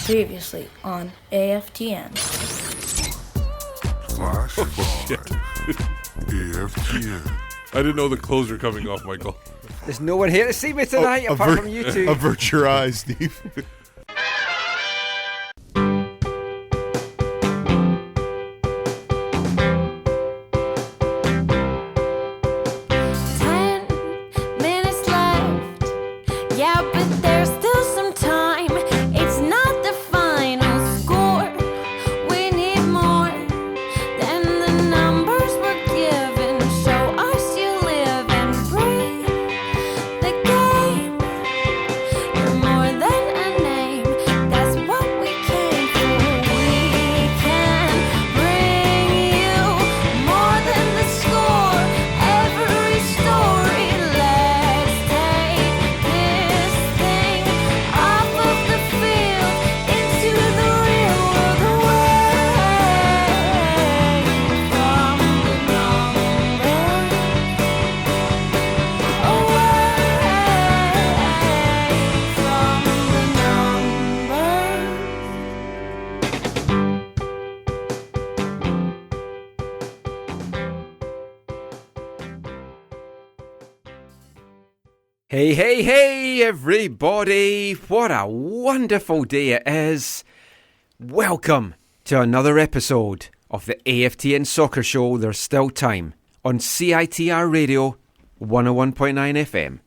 Previously on AFTN. AFTN. I didn't know the clothes were coming off, Michael. There's no one here to see me tonight apart from you two. Avert your eyes, Steve. Hey, everybody. What a wonderful day it is. Welcome to another episode of the AFTN Soccer Show, There's Still Time, on CITR Radio 101.9 FM,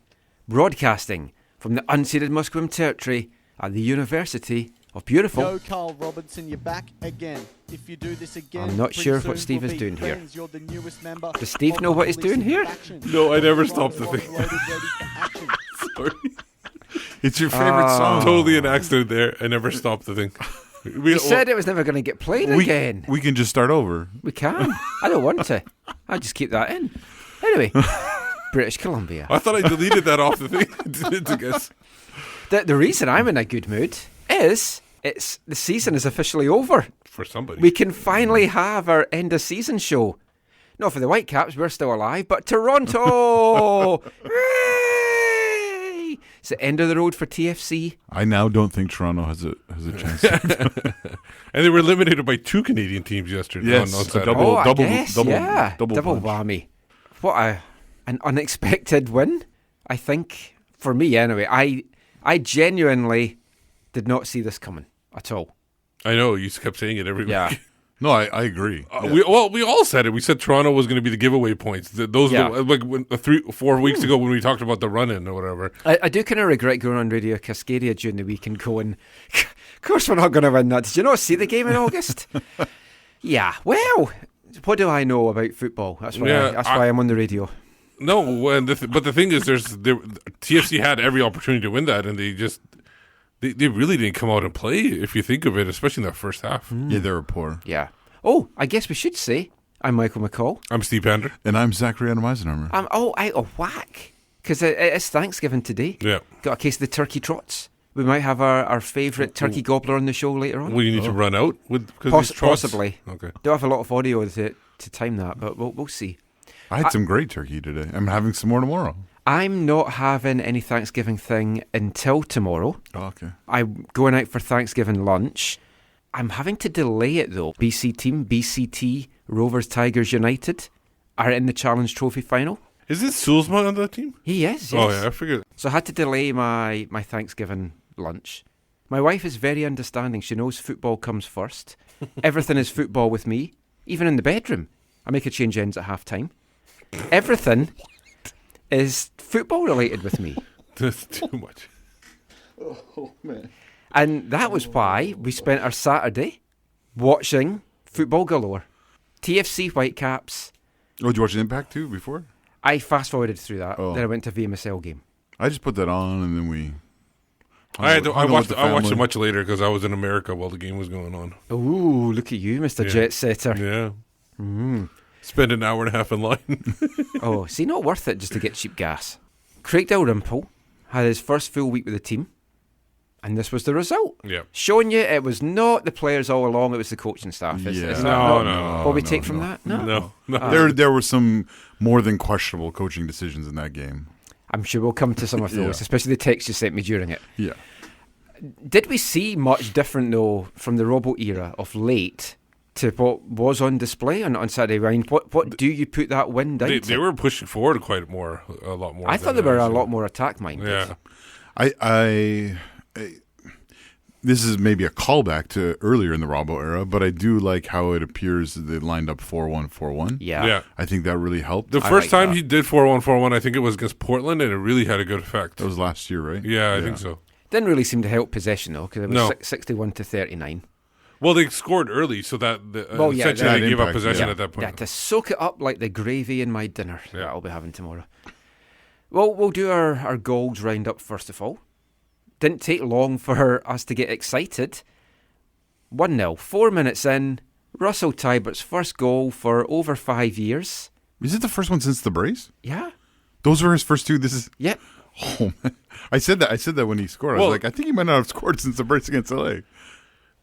broadcasting from the unceded Musqueam territory at the University of Beautiful. Yo, Carl Robinson, you're back again. If you do this again, I'm not sure what Steve is doing here. You're the newest member. Does Steve know what he's doing here? No, I never stopped the thing. Sorry. It's your favorite song. Totally an accident there. I never stopped the thing. You said it was never going to get played again. We can just start over. We can. I don't want to. I'll just keep that in. Anyway, British Columbia. I thought I deleted that off the thing. to guess. The reason I'm in a good mood is the season is officially over. For somebody. We can finally have our end of season show. Not for the Whitecaps, we're still alive, but Toronto! Hooray! It's the end of the road for TFC. I now don't think Toronto has a chance. And they were eliminated by two Canadian teams yesterday. Yes, on Saturday. double Double punch. whammy. What an unexpected win, I think. For me, anyway. I genuinely did not see this coming at all. I know, you kept saying it every week. No, I agree. We all said it. We said Toronto was going to be the giveaway points. Those were like 3-4 weeks ago when we talked about the run-in or whatever. I do kind of regret going on Radio Cascadia during the week and going, of course we're not going to win that. Did you not see the game in August? Yeah, well, what do I know about football? That's why I'm on the radio. No, but the thing is, TFC had every opportunity to win that, and they really didn't come out and play, if you think of it, especially in that first half. Yeah, they were poor. Yeah. Oh, I guess we should say, I'm Michael McCall. I'm Steve Pander. And I'm Zachary Adam Eisenarmer. I'm out of whack. Because it's Thanksgiving today. Yeah. Got a case of the turkey trots. We might have our favourite turkey gobbler on the show later on. Will you need to run out? Possibly. Okay. Don't have a lot of audio to time that, but we'll see. I had some great turkey today. I'm having some more tomorrow. I'm not having any Thanksgiving thing until tomorrow. Oh, okay. I'm going out for Thanksgiving lunch. I'm having to delay it though. BCT, Rovers Tigers United, are in the Challenge Trophy final. Is it Sulzman on that team? He is, yes. Oh, yeah, I figured. So I had to delay my Thanksgiving lunch. My wife is very understanding. She knows football comes first. Everything is football with me, even in the bedroom. I make a change ends at half-time. Everything is football related with me. That's too much. Oh, man. And that was why we spent our Saturday watching football galore. TFC Whitecaps. Oh, did you watch the Impact too before? I fast-forwarded through that. Oh. Then I went to VMSL game. I just put that on and then we... I watched it much later because I was in America while the game was going on. Ooh, look at you, Mr. Jet Setter. Yeah. Spend an hour and a half in line. Oh, see, not worth it just to get cheap gas. Craig Dalrymple had his first full week with the team, and this was the result. Yeah. Showing you it was not the players all along, it was the coaching staff. Is No. What we take from that? No. There were some more than questionable coaching decisions in that game. I'm sure we'll come to some of those, especially the text you sent me during it. Yeah. Did we see much different, though, from the Robbo era of late to what was on display on Saturday? I mean, what do you put that win down to? They were pushing forward a lot more. I thought they were a lot more attack-minded. Yeah. I this is maybe a callback to earlier in the Robbo era, but I do like how it appears that they lined up 4-1-4-1. Yeah. I think that really helped. The I first like time that. he did 4-1-4-1, I think it was against Portland, and it really had a good effect. That was last year, right? Yeah, I think so. Didn't really seem to help possession, though, because it was No. 61-39. Well, they scored early, so that essentially that they gave up impact, possession yeah. at that point. Yeah, to soak it up like the gravy in my dinner Yeah. that I'll be having tomorrow. Well, we'll do our goals roundup first of all. Didn't take long for us to get excited. 1-0, 4 minutes in, Russell Tybert's first goal for over 5 years. Is it the first one since the brace? Yeah. Those were his first two. This is. Yep. Oh man, I said that when he scored. I Well- was like, I think he might not have scored since the brace against LA.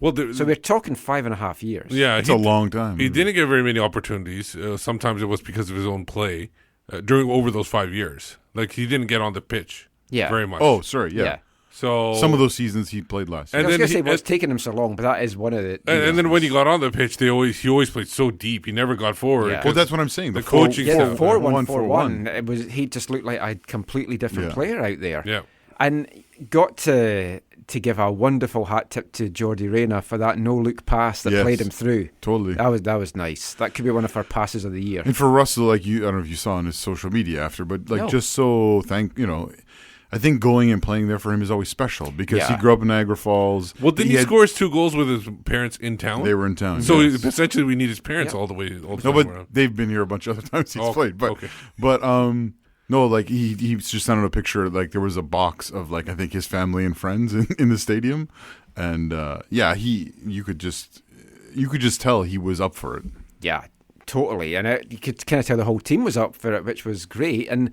Well, So we're talking 5.5 years. yeah, It's a long time. He didn't get very many opportunities. Sometimes it was because of his own play over those 5 years. Like, he didn't get on the pitch Yeah. very much. Oh, sorry, yeah. Yeah. So Some of those seasons he played last year. And I was then going to say, he- what's taking him so long, but that is one of the... and then when he got on the pitch, he always played so deep. He never got forward. Yeah. 'cause Well, that's what I'm saying. the coaching Yeah, staff. 4-1-4-1. It was, he just looked like a completely different Yeah. player out there. Yeah. And got to give a wonderful hat tip to Jordi Reyna for that no-look pass that Yes. played him through. Totally. That was nice. That could be one of our passes of the year. And for Russell, like I don't know if you saw on his social media after, but like No. just so I think going and playing there for him is always special because he Yeah. grew up in Niagara Falls. Well, didn't he had- score his 2 goals with his parents in town? They were in town. So yes. essentially, we need his parents Yeah. all the way. All the No, time but around. they've been here a bunch of other times he's Oh, played. But okay. no, like he just sent out a picture. Like there was a box of like I think his family and friends in the stadium, and you could just tell he was up for it. Yeah, totally. And you could kind of tell the whole team was up for it, which was great. And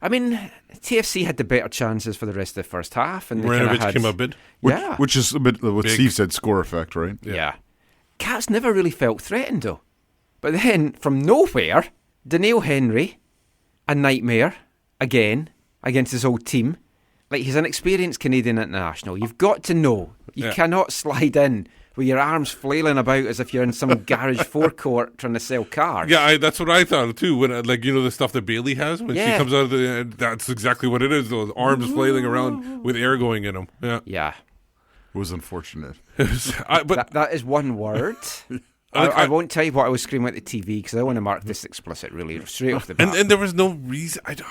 I mean, TFC had the better chances for the rest of the first half. And they kinda Marinovic had, came up big. Yeah. Which is a bit what Big. Steve said, score effect, right? Yeah. Cats never really felt threatened, though. But then, from nowhere, Daniel Henry, a nightmare, again, against his old team. Like, he's an experienced Canadian international. You've got to know. You Yeah. cannot slide in with your arms flailing about as if you're in some garage forecourt trying to sell cars. Yeah, that's what I thought too. When the stuff that Bailey has when she Yeah. comes out of the, that's exactly what it is. Those arms flailing around with air going in them. Yeah, Yeah. It was unfortunate. but That is one word. I won't tell you what I was screaming at the TV because I want to mark this explicit really straight off the bat. and there was no reason. I don't.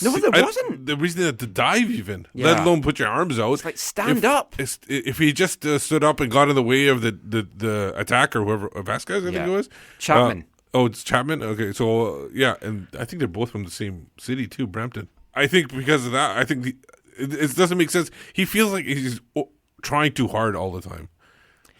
No, there I- wasn't. The reason to dive even, Yeah. let alone put your arms out. It's like, stand up. If he just stood up and got in the way of the attacker, whoever Vasquez, I think it was Chapman. It's Chapman. Okay, so yeah, and I think they're both from the same city too, Brampton. I think because of that, I think it doesn't make sense. He feels like he's trying too hard all the time.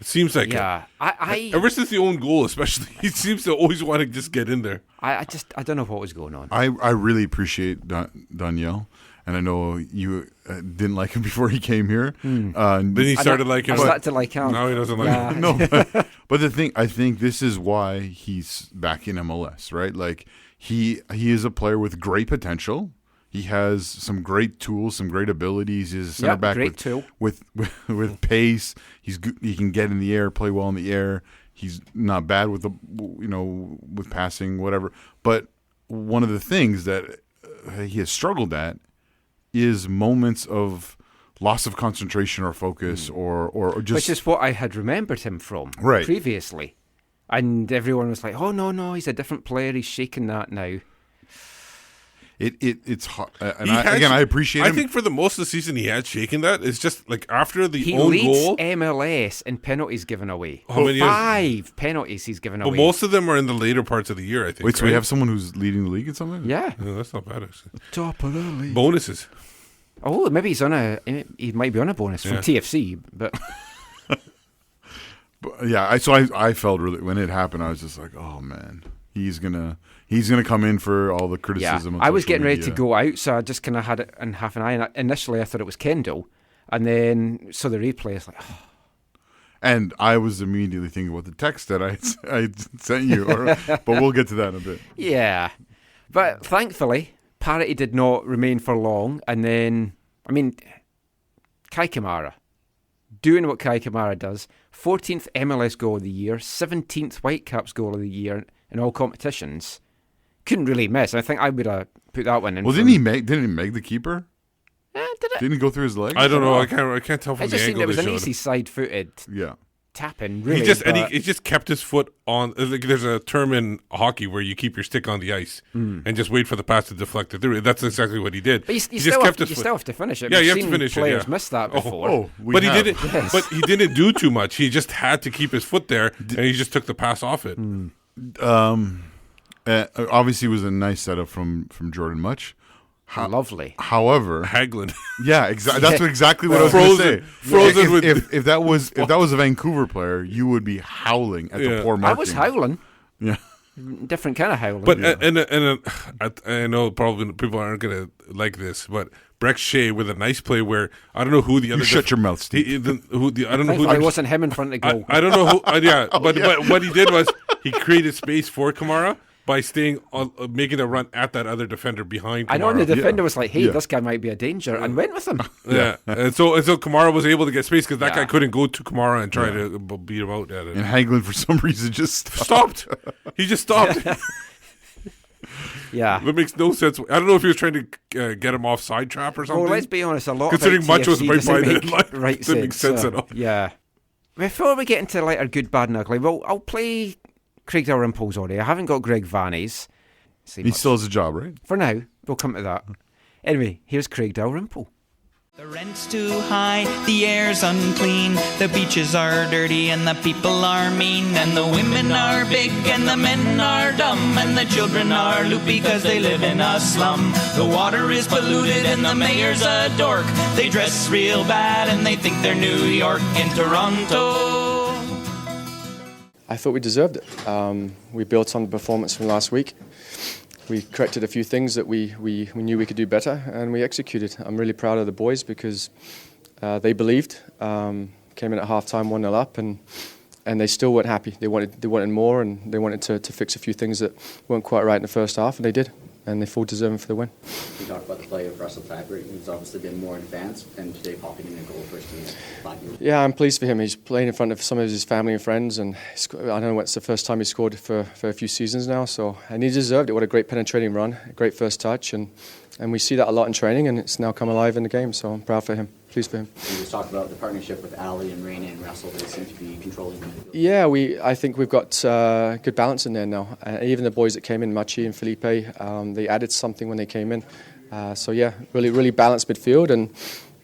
It seems like Yeah. I ever since the own goal, especially, he seems to always want to just get in there. I don't know what was going on. I really appreciate Danielle, and I know you didn't like him before he came here. Then he started liking I him. started to like him. Now he doesn't like Yeah. him. No, but I think this is why he's back in MLS, right? Like he is a player with great potential. He has some great tools, some great abilities. He's a center back great tool. with pace. He's good. He can get in the air, play well in the air. He's not bad with with passing, whatever. But one of the things that he has struggled at is moments of loss of concentration or focus, or just Which is what I had remembered him from Right. previously. And everyone was like, oh, no, he's a different player. He's shaking that now. it's hot. And He has- I appreciate him. I think for the most of the season he had shaken that. It's just like after the He own leads goal. MLS in penalties given away. How many is- 5 penalties he's given But away. most of them are in the later parts of the year, I think. Wait, so we right? have someone who's leading the league in something? Yeah. No, that's not bad, actually. Top of the league. Bonuses. Oh, maybe he might be on a bonus from Yeah. TFC, but Yeah, I felt really when it happened. I was just like, oh man, he's gonna come in for all the yeah. criticism. on I was social getting ready media. to go out, so I just kind of had it in half an eye. And initially, I thought it was Kendall, and then so the replay is like, oh, And I was immediately thinking about the text that I sent you, but we'll get to that in a bit. yeah. But thankfully, parity did not remain for long, and then I mean, Kai Kamara. Doing what Kai Kamara does. 14th MLS goal of the year, 17th Whitecaps goal of the year in all competitions. Couldn't really miss. I think I would have put that one in. Well, didn't he make the keeper? Did it? Didn't he go through his legs? I don't know. I can't tell from I the just think angle it was they an showed. easy side-footed Yeah. tapping, really. He just kept his foot on. Like, there's a term in hockey where you keep your stick on the ice and just wait for the pass to deflect it through. That's exactly what he did. But you he still just have, kept his you foot. still have to finish it. Yeah, We've you have to seen finish it, players yeah. miss that before. Oh, But he have. didn't. Yes. But he didn't do too much. He just had to keep his foot there, and he just took the pass off it. Obviously, it was a nice setup from Jordan Much. Lovely. However, Haglin. yeah, exactly. That's exactly what I was going to say. Frozen with If that was a Vancouver player, you would be howling at the poor I marking. was howling. Yeah. Different kind of howling. But and I know probably people aren't gonna like this, but Breck Shea with a nice play where I don't know who the other. You shut your mouth, Steve. I don't know who. Thankfully it wasn't him in front of the goal. I don't know who. But what he did was he created space for Kamara by staying on, making a run at that other defender behind Kamara. I know, and the defender was like, hey, Yeah. this guy might be a danger, and went with him. Yeah, and so Kamara was able to get space because that Yeah. guy couldn't go to Kamara and try to beat him out at it. And Hagelin, for some reason, just Stopped. He just stopped. Yeah. That makes no sense. I don't know if he was trying to get him off side trap or something. Well, let's be honest, a lot Considering of Much was right by the line, right didn't make sense at all. Yeah. Before we get into like our good, bad, and ugly, well, I'll play Craig Dalrymple's audio. I haven't got Greg Vanny's. he still has a job, right? For now, we'll come to that. Anyway, here's Craig Dalrymple. The rent's too high, the air's unclean, the beaches are dirty and the people are mean, and the women are big and the men are dumb, and the children are loopy because they live in a slum. The water is polluted and the mayor's a dork. They dress real bad and they think they're New York and Toronto. I thought we deserved it. We built on the performance from last week. We corrected a few things that we knew we could do better, and we executed. I'm really proud of the boys because they believed. Came in at halftime 1-0 up, and they still weren't happy. They wanted more, and they wanted to fix a few things that weren't quite right in the first half, and they did. And they full deserving for the win. You talked about the play of Russell Taggart. He's obviously been more advanced, and today popping in a goal first in 5 years. Yeah, I'm pleased for him. He's playing in front of some of his family and friends, and I don't know, it's the first time he scored for a few seasons now. And he deserved it. What a great penetrating run, a great first touch, and we see that a lot in training, and it's now come alive in the game. So I'm proud for him. Pleased for him. You just talked about the partnership with Ali and Raina and Russell. They seem to be controlling them. Yeah, I think we've got good balance in there now. Even the boys that came in, Machi and Felipe, they added something when they came in. So yeah, really balanced midfield, and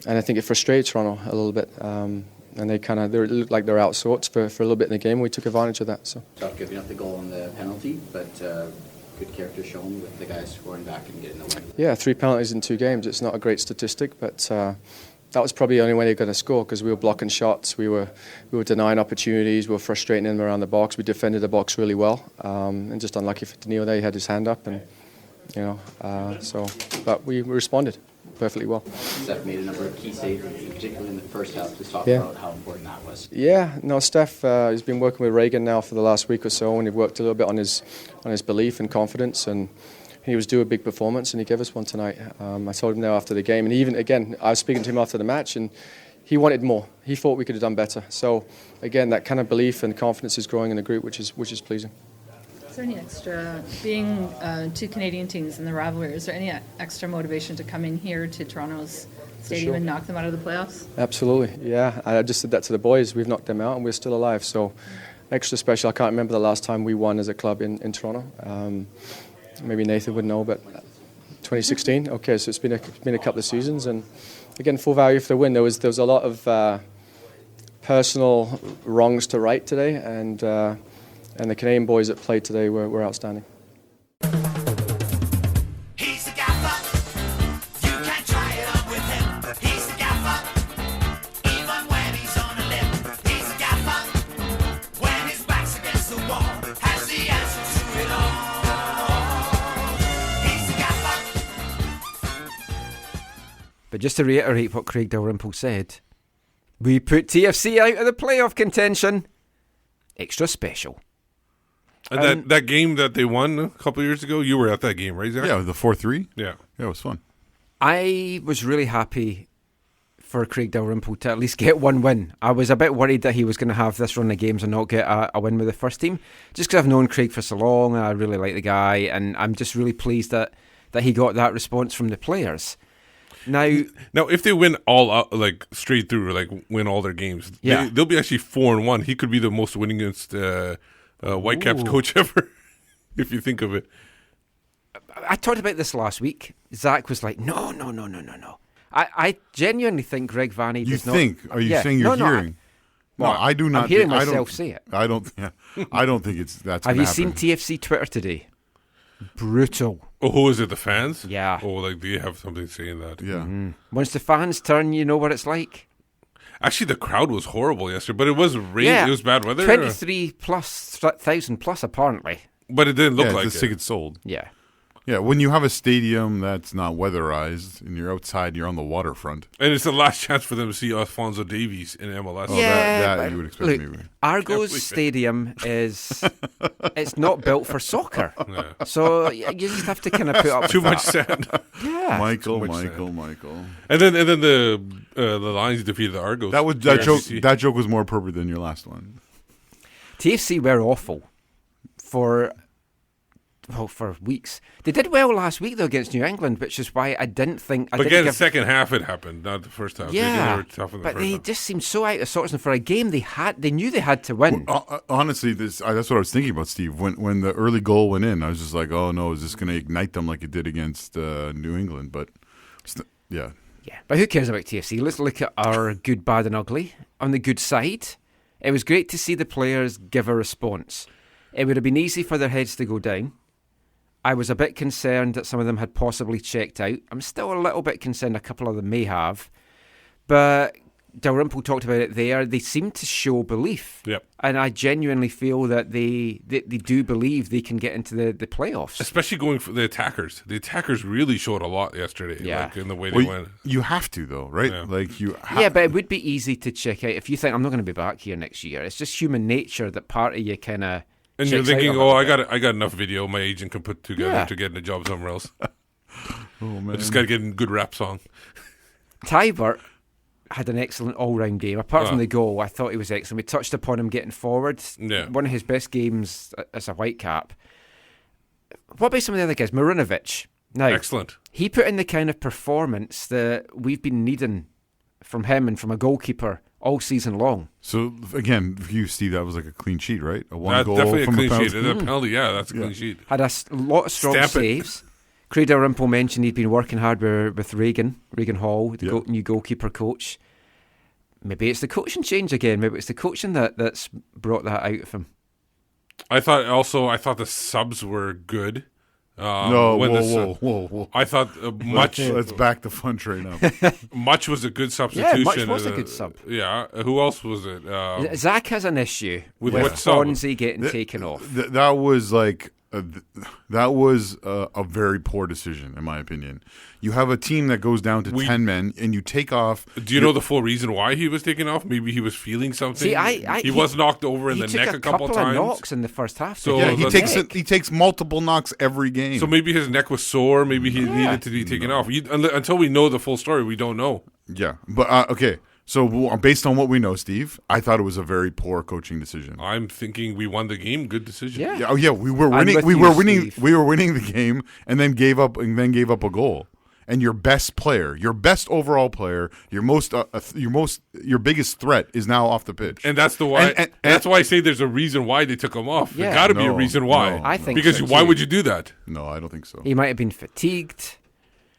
I think it frustrated Toronto a little bit. And they looked like they're out sorts for a little bit in the game. We took advantage of that. So Tough giving up the goal on the penalty, but good character shown with the guys scoring back and getting the win. yeah, 3 penalties in 2 games. It's not a great statistic, but that was probably the only way they were going to score because we were blocking shots, we were denying opportunities, we were frustrating them around the box. We defended the box really well, and just unlucky for Daniil there. He had his hand up, and but we responded perfectly well. Steph made a number of key saves, particularly in the first half. Just talk Yeah. about how important that was. Yeah, no, Steph has been working with Reagan now for the last week or so, and he worked a little bit on his belief and confidence, and he was due a big performance, and he gave us one tonight. I told him now after the game, and even again, I was speaking to him after the match, and he wanted more. He thought we could have done better. So again, that kind of belief and confidence is growing in the group, which is pleasing. Is there any extra, being 2 Canadian teams in the rivalry, is there any extra motivation to come in here to Toronto's stadium sure. and knock them out of the playoffs? Absolutely, yeah. I just said that to the boys. We've knocked them out, and we're still alive. So extra special. I can't remember the last time we won as a club in Toronto. Maybe Nathan would know, but 2016. Okay, so it's been a couple of seasons, and again, full value for the win. There was a lot of personal wrongs to right today, and the Canadian boys that played today were outstanding. He's the gaffer. You can't try it on with him. He's the gaffer. Even when he's on a limb. He's the gaffer. When his back's against the wall, has the answer to it all. He's the gaffer. But just to reiterate what Craig Dalrymple said, we put TFC out of the playoff contention. Extra special. And that game that they won a couple of years ago, you were at that game, right, Zach? Yeah, the 4-3. Yeah. Yeah, it was fun. I was really happy for Craig Dalrymple to at least get one win. I was a bit worried that he was going to have this run of games and not get a win with the first team, just because I've known Craig for so long. I really like the guy, and I'm just really pleased that he got that response from the players. Now, if they win all out, like straight through, like win all their games, they'll be actually 4-1. He could be the most winningest Whitecaps coach ever, if you think of it. I talked about this last week. Zach was like, no. I genuinely think Greg Vanney does not... You think? Are you saying you're hearing? No, I do not. I'm hearing myself say it. I don't think that's Have you seen TFC Twitter today? Brutal. Oh, who is it? The fans? Yeah. Oh, like they have something saying that. Yeah. Mm-hmm. Once the fans turn, you know what it's like. Actually, the crowd was horrible yesterday, but it was rain. Yeah. It was bad weather. 23,000 plus apparently. But it didn't look like the it. tickets sold. Yeah. Yeah, when you have a stadium that's not weatherized and you're outside, you're on the waterfront. And it's the last chance for them to see Alphonso Davies in MLS. Oh, Yeah, that you would expect look, maybe. Argo's stadium it's not built for soccer. Yeah. So you just have to kind of put up Too with much that. sand. Yeah. Michael. And then the Lions defeated the Argos. That joke was more appropriate than your last one. TFC were awful for weeks. They did well last week though against New England, which is why I didn't think. But again, the second half it happened, not the first half. Yeah, they were tough in the but first they half. just seemed so out of sorts, and for a game they knew they had to win. Honestly, that's what I was thinking about, Steve. When the early goal went in, I was just like, oh no, is this going to ignite them like it did against New England? But yeah. But who cares about TFC? Let's look at our good, bad, and ugly. On the good side, it was great to see the players give a response. It would have been easy for their heads to go down. I was a bit concerned that some of them had possibly checked out. I'm still a little bit concerned a couple of them may have. But Dalrymple talked about it there. They seem to show belief. Yep. And I genuinely feel that they do believe they can get into the playoffs. Especially going for the attackers. The attackers really showed a lot yesterday, like in the way they went. You have to, though, right? Yeah. Like but it would be easy to check out. If you think, I'm not going to be back here next year, it's just human nature that part of you kind of... And you're thinking, I got enough video my agent can put together to get in a job somewhere else. Oh, man. I just got to get in a good rap song. Tybert had an excellent all-round game. Apart from the goal, I thought he was excellent. We touched upon him getting forward. Yeah. One of his best games as a Whitecap. What about some of the other guys? Marinovic. Now, excellent. He put in the kind of performance that we've been needing from him and from a goalkeeper all season long. So, again, for you, Steve, that was like a clean sheet, right? One goal definitely from a clean penalty. sheet. A penalty, that's a clean sheet. Had a lot of strong Stamp it. saves. Craig Dalrymple mentioned he'd been working hard with Regan Hall, the new goalkeeper coach. Maybe it's the coaching change again. Maybe it's the coaching that's brought that out of him. I thought the subs were good. Whoa. I thought Much... Let's back the fun train up. Much was a good substitution. Yeah, Much was a good sub. Yeah. Who else was it? Zach has an issue with Fonzie getting taken off. That was like... that was a very poor decision, in my opinion. You have a team that goes down to 10 men, and you take off. Do you know the full reason why he was taken off? Maybe he was feeling something. See, he was knocked over in the neck a couple times. He took a couple of knocks in the first half. So he takes multiple knocks every game. So maybe his neck was sore. Maybe he needed to be taken off. Until we know the full story, we don't know. Yeah, but okay. So based on what we know, Steve, I thought it was a very poor coaching decision. I'm thinking we won the game. Good decision. Yeah. Oh yeah, we were winning. We were winning the game, and then gave up a goal. And your best player, your best overall player, your biggest threat is now off the pitch. And that's that's why I say there's a reason why they took him off. Yeah. There got to be a reason why. I think because so, why too. would you do that? No, I don't think so. He might have been fatigued.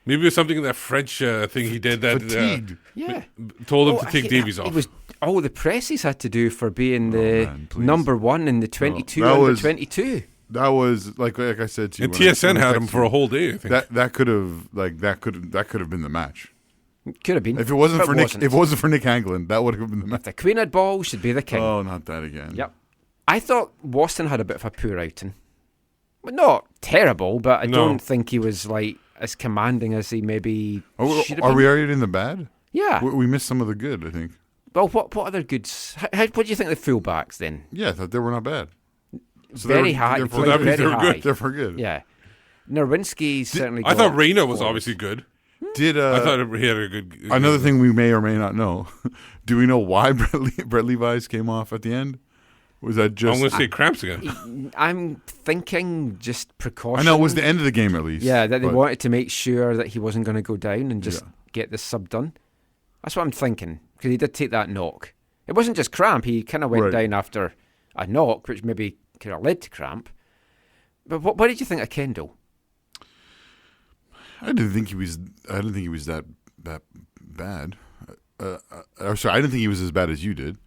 Maybe it was something in that French thing he did that fatigued. Told him to take Davies off. It was all the press he's had to do for being the number one in the 22 under 22. That was like I said to you. And TSN had him for a whole day. I think that could have been the match. Could have been if it wasn't for Nick. If it wasn't for Nick Anglin, that would have been the match. The Queen had ball should be the king. Oh, not that again. Yep. I thought Waston had a bit of a poor outing, but not terrible. But I don't think he was like as commanding as he maybe should have been. Are we already in the bad? Yeah. We missed some of the good, I think. Well, what other goods? What do you think of the fullbacks then? Yeah, I thought they were not bad. So very high. Therefore good. Yeah. Nerwinski certainly. I thought Reina was obviously good. Did I thought he had a good. another thing we may or may not know? Do we know why Brett Levi's came off at the end? Was that just? I'm going to say cramps again. I'm thinking just precaution. I know it was the end of the game at least. Yeah, that they but- wanted to make sure that he wasn't going to go down and just get the sub done. That's what I'm thinking, because he did take that knock. It wasn't just cramp. He kind of went down after a knock, which maybe could have led to cramp. But what did you think of Kendall? I didn't think he was that bad. Sorry, I didn't think he was as bad as you did.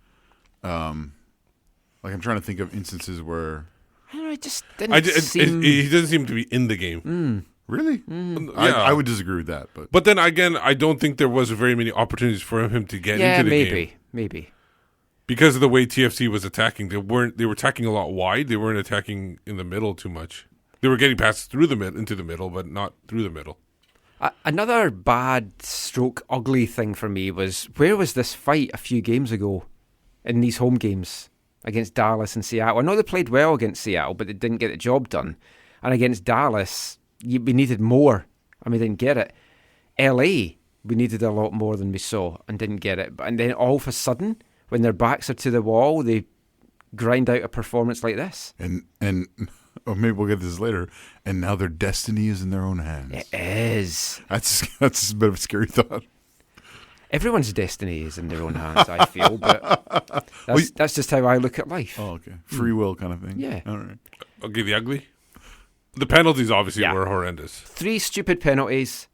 Like I'm trying to think of instances where I don't know. It just didn't seem. He doesn't seem to be in the game. really. Yeah. I would disagree with that, But then again, I don't think there was very many opportunities for him to get into the game. Maybe. Because of the way TFC was attacking, they were attacking a lot wide. They weren't attacking in the middle too much. They were getting passes through into the middle, but not through the middle. Another bad stroke ugly thing for me was, where was this fight a few games ago in these home games against Dallas and Seattle? I know they played well against Seattle, but they didn't get the job done. And against Dallas, we needed more, and we didn't get it. LA, we needed a lot more than we saw and didn't get it. And then all of a sudden, when their backs are to the wall, they grind out a performance like this. and or maybe we'll get this later. And now their destiny is in their own hands. It is. That's a bit of a scary thought. Everyone's destiny is in their own hands, I feel, but that's just how I look at life. Oh, okay. Free will kind of thing. Yeah. All right. Okay, the ugly. The penalties obviously were horrendous. 3 stupid penalties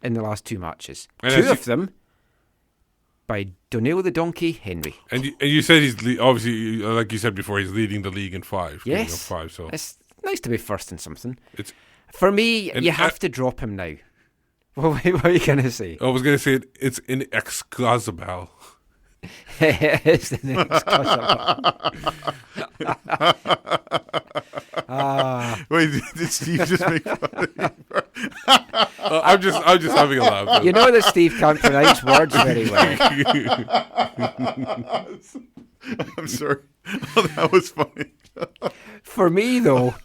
in the last 2 matches. And 2 of them by Donnell the Donkey Henry. And you said he's obviously, like you said before, he's leading the league in 5. Yes. 5, so It's nice to be first in something. It's For me, and you have to drop him now. What are you going to say? I was going to say it's inexcusable. It's inexcusable. Wait, did Steve just make fun of me? I'm just having a laugh. You know that Steve can't pronounce words very well. I'm sorry. Oh, that was funny. For me, though,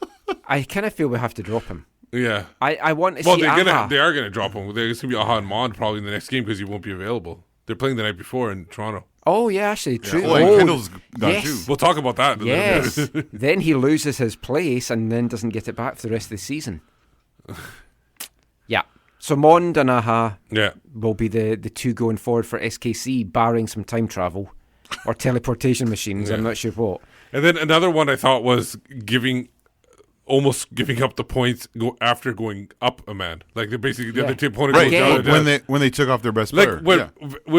I kind of feel we have to drop him. Yeah. I want to Well, see they Aha. are gonna drop him. There's gonna be Aha and Mond probably in the next game because he won't be available. They're playing the night before in Toronto. Oh, yeah, actually, true. Oh, and Kendall's gone yes. too. We'll talk about that. Yes. Then he loses his place and then doesn't get it back for the rest of the season. Yeah. So Mond and Aha will be the 2 going forward for SKC, barring some time travel or teleportation machines. I'm not sure what. And then another one I thought was almost giving up the points after going up a man. Like they basically the other opponent goes down. When they took off their best player. When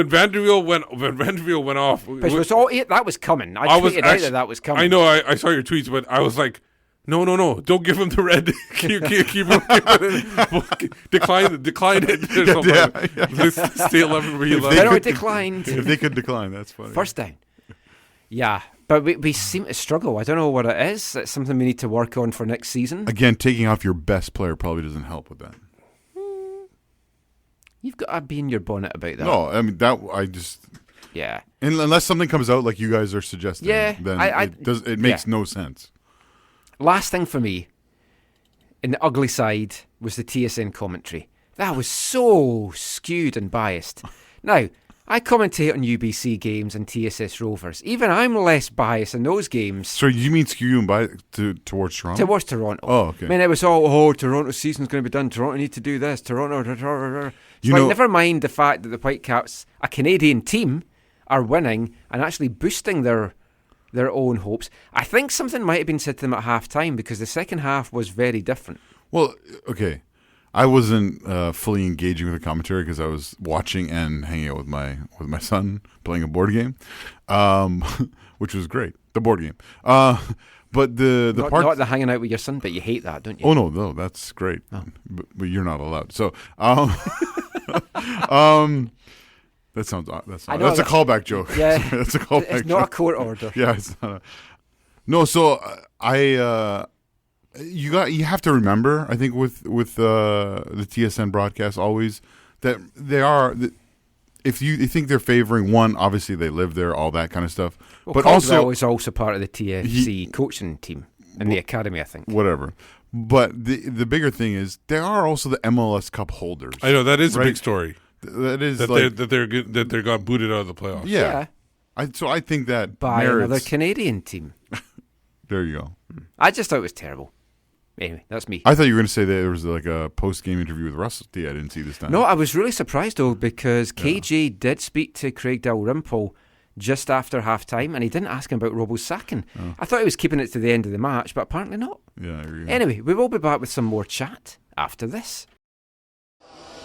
Vanderveel went off. But it was that was coming. I tweeted out that was coming. I know. I saw your tweets, but I was like, no, don't give him the red. keep him. Decline it. Or something. Let's stay 11 where you left. Penalty declined. If they could decline, that's funny. First down. Yeah. But we seem to struggle. I don't know what it is. It's something we need to work on for next season. Again, taking off your best player probably doesn't help with that. You've got to be in your bonnet about that. No, I mean I just unless something comes out like you guys are suggesting, then it makes no sense. Last thing for me, in the ugly side, was the TSN commentary. That was so skewed and biased. Now, I commentate on UBC games and TSS Rovers. Even I'm less biased in those games. So you mean skew and bias towards Toronto? Towards Toronto. Oh, okay. I mean, it was all, Toronto's season's going to be done. Toronto need to do this. Toronto. Never mind the fact that the Whitecaps, a Canadian team, are winning and actually boosting their own hopes. I think something might have been said to them at half-time because the second half was very different. Well, okay. I wasn't fully engaging with the commentary because I was watching and hanging out with my son playing a board game, which was great. The board game, but the part not the hanging out with your son, but you hate that, don't you? Oh no, that's great. Oh. But you're not allowed. So that sounds that's a callback joke. Yeah, that's a callback. It's not a court order. Yeah, it's not. No, so you have to remember, I think, with the TSN broadcast always that they are. If you think they're favoring one, obviously they live there, all that kind of stuff. Well, but Caldwell also is also part of the TFC coaching team in the academy, I think. Whatever, But the bigger thing is they are also the MLS Cup holders. I know that is right? a big story. That is that like, they got booted out of the playoffs. Yeah. I think that by merits, another Canadian team. There you go. I just thought it was terrible. Anyway, that's me. I thought you were going to say that there was like a post-game interview with Russell. I didn't see this time. No, I was really surprised though because KG did speak to Craig Dalrymple just after half-time and he didn't ask him about Robo's sacking. Oh. I thought he was keeping it to the end of the match, but apparently not. Yeah, I agree. Anyway, we will be back with some more chat after this.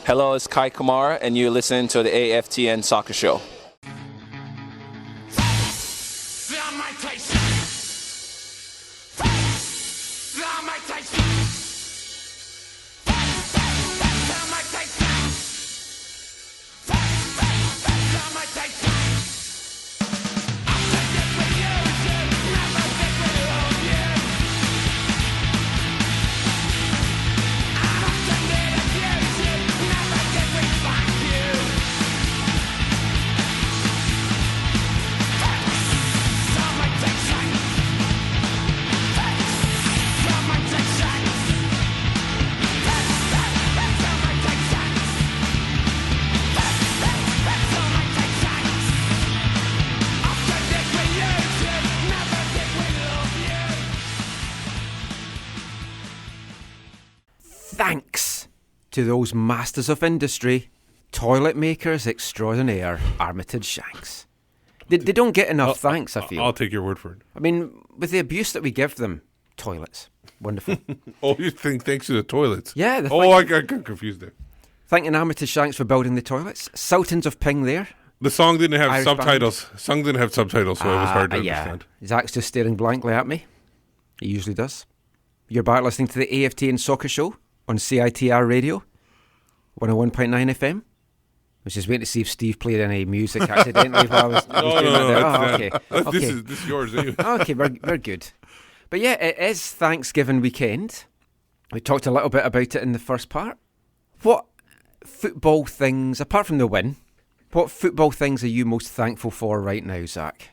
Hello, it's Kai Kamara, and you're listening to the AFTN Soccer Show. Thanks to those masters of industry, toilet makers extraordinaire, Armitage Shanks. They don't get enough thanks, I feel. I'll take your word for it. I mean, with the abuse that we give them, toilets. Wonderful. Oh, you think thanks to the toilets? Yeah. I got confused there. Thanking Armitage Shanks for building the toilets. Sultans of Ping there. The song didn't have Irish subtitles. Song didn't have subtitles, so it was hard to understand. Zach's just staring blankly at me. He usually does. You're back listening to the AFTN Soccer Show on CITR Radio, 101.9 FM. I was just waiting to see if Steve played any music accidentally while I was doing that. Okay. This is yours, anyway. Okay, we're good. But yeah, it is Thanksgiving weekend. We talked a little bit about it in the first part. What football things, apart from the win, what football things are you most thankful for right now, Zach?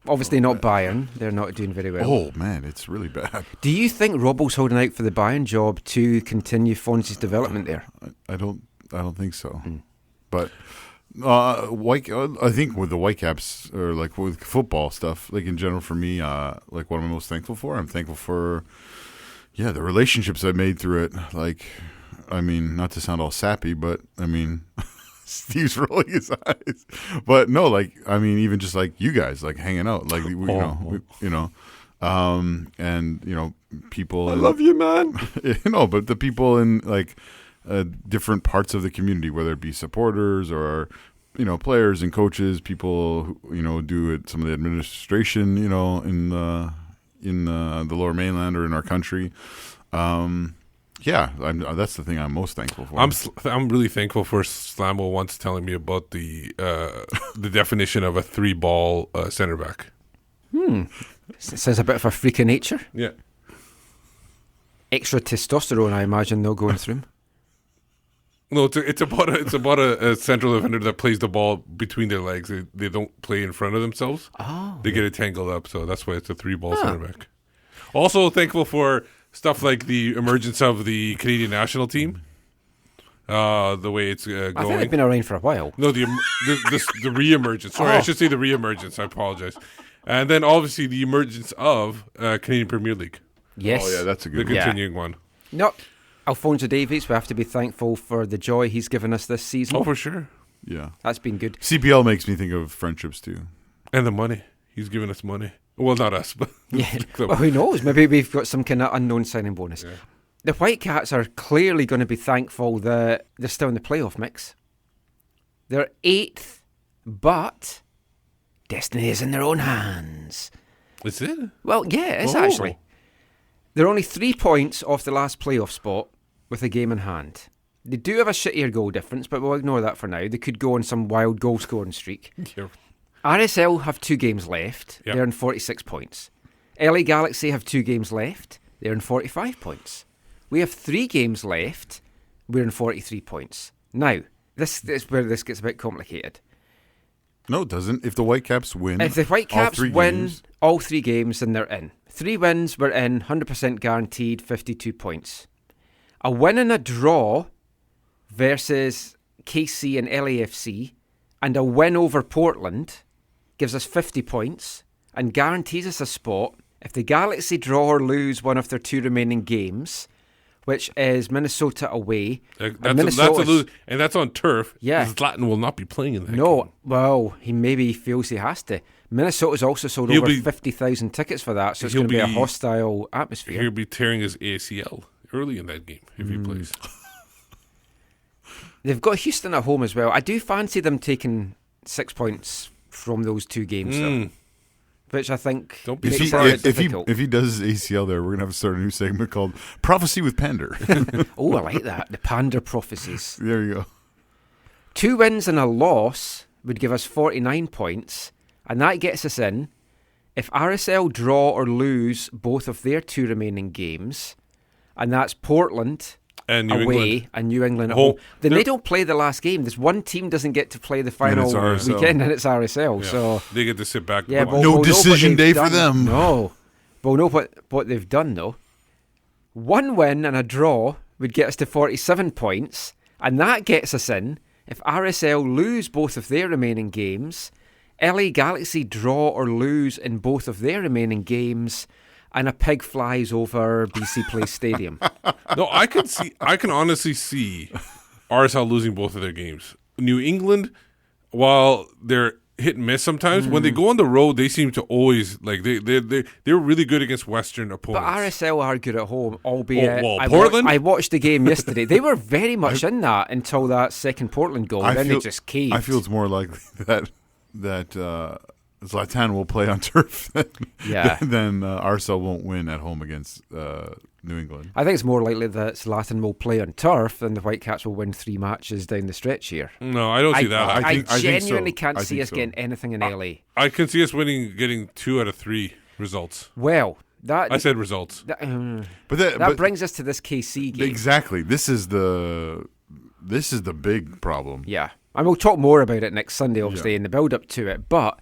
Obviously not Bayern. They're not doing very well. Oh, man, it's really bad. Do you think Robbo's holding out for the Bayern job to continue Fonzie's development there? I don't think so. But I think with the Whitecaps, or like with football stuff, like in general for me, like what I'm most thankful for, I'm thankful for, the relationships I made through it. Like, I mean, not to sound all sappy, but I mean, Steve's rolling his eyes. But no, like, I mean, even just like you guys, like hanging out, like, and, people. I love you, man. But the people in like different parts of the community, whether it be supporters or, players and coaches, people who, do it, some of the administration, in the Lower Mainland or in our country. That's the thing I'm most thankful for. I'm really thankful for Slamo once telling me about the definition of a 3-ball center back. Sounds a bit of a freak of nature. Yeah. Extra testosterone, I imagine, though, going through him. No, it's about a central defender that plays the ball between their legs. They don't play in front of themselves. Oh. They get it tangled up, so that's why it's a 3-ball center back. Also thankful for stuff like the emergence of the Canadian national team. The way it's going. I think they've been around for a while. No, the re-emergence. Sorry, I should say the re-emergence. I apologize. And then obviously the emergence of Canadian Premier League. Yes. Oh, yeah, that's a good The continuing one. No, Alphonso Davies, we have to be thankful for the joy he's given us this season. Oh, for sure. Yeah. That's been good. CPL makes me think of friendships too. And the money. He's given us money. Well, not us, but... Yeah. Well, who knows? Maybe we've got some kind of unknown signing bonus. Yeah. The Whitecaps are clearly going to be thankful that they're still in the playoff mix. They're 8th, but destiny is in their own hands. Is it? Well, yeah, it is actually. They're only 3 points off the last playoff spot with a game in hand. They do have a shittier goal difference, but we'll ignore that for now. They could go on some wild goal-scoring streak. Yeah. RSL have 2 games left. Yep. They're in 46 points. LA Galaxy have 2 games left. They're in 45 points. We have 3 games left. We're in 43 points. Now, this is where this gets a bit complicated. No, it doesn't. If the Whitecaps win, If the Whitecaps win all 3 games, then they're in. 3 wins, we're in, 100% guaranteed, 52 points. A win and a draw versus KC and LAFC, and a win over Portland gives us 50 points and guarantees us a spot if the Galaxy draw or lose one of their 2 remaining games, which is Minnesota away. That's a lose, and that's on turf. Yeah. Zlatan will not be playing in that No, game. well, he maybe feels he has to. Minnesota's also sold over 50,000 tickets for that, so it's going to be a hostile atmosphere. He'll be tearing his ACL early in that game if he plays. They've got Houston at home as well. I do fancy them taking 6 points from those 2 games, though, which I think makes it difficult. If he does his ACL there, we're going to have to start a new segment called Prophecy with Pander. Oh, I like that. The Pander prophecies. There you go. 2 wins and a loss would give us 49 points, and that gets us in. If RSL draw or lose both of their 2 remaining games, and that's Portland and New away England. and New England at home, then they don't play the last game. There's one team doesn't get to play the final weekend, and it's RSL. Yeah. So they get to sit back. Yeah, no decision day for them. No. We'll know what they've done, though. 1 win and a draw would get us to 47 points, and that gets us in if RSL lose both of their remaining games, LA Galaxy draw or lose in both of their remaining games, and a pig flies over BC Place Stadium. No, I can honestly see RSL losing both of their games. New England, while they're hit and miss sometimes, when they go on the road, they seem to always they're really good against Western opponents. But RSL are good at home, albeit Portland. I watched the game yesterday. They were very much in that until that second Portland goal. Then they just caved. I feel it's more likely that Zlatan will play on turf than RSL won't win at home against New England. I think it's more likely that Zlatan will play on turf than the Whitecaps will win 3 matches down the stretch here. No, I don't see that. I genuinely can't see us getting anything in LA. I can see us getting 2 out of 3 results. Well, I said results. That brings us to this KC game. Exactly. This is the big problem. Yeah. And we'll talk more about it next Sunday, obviously, in the build-up to it. But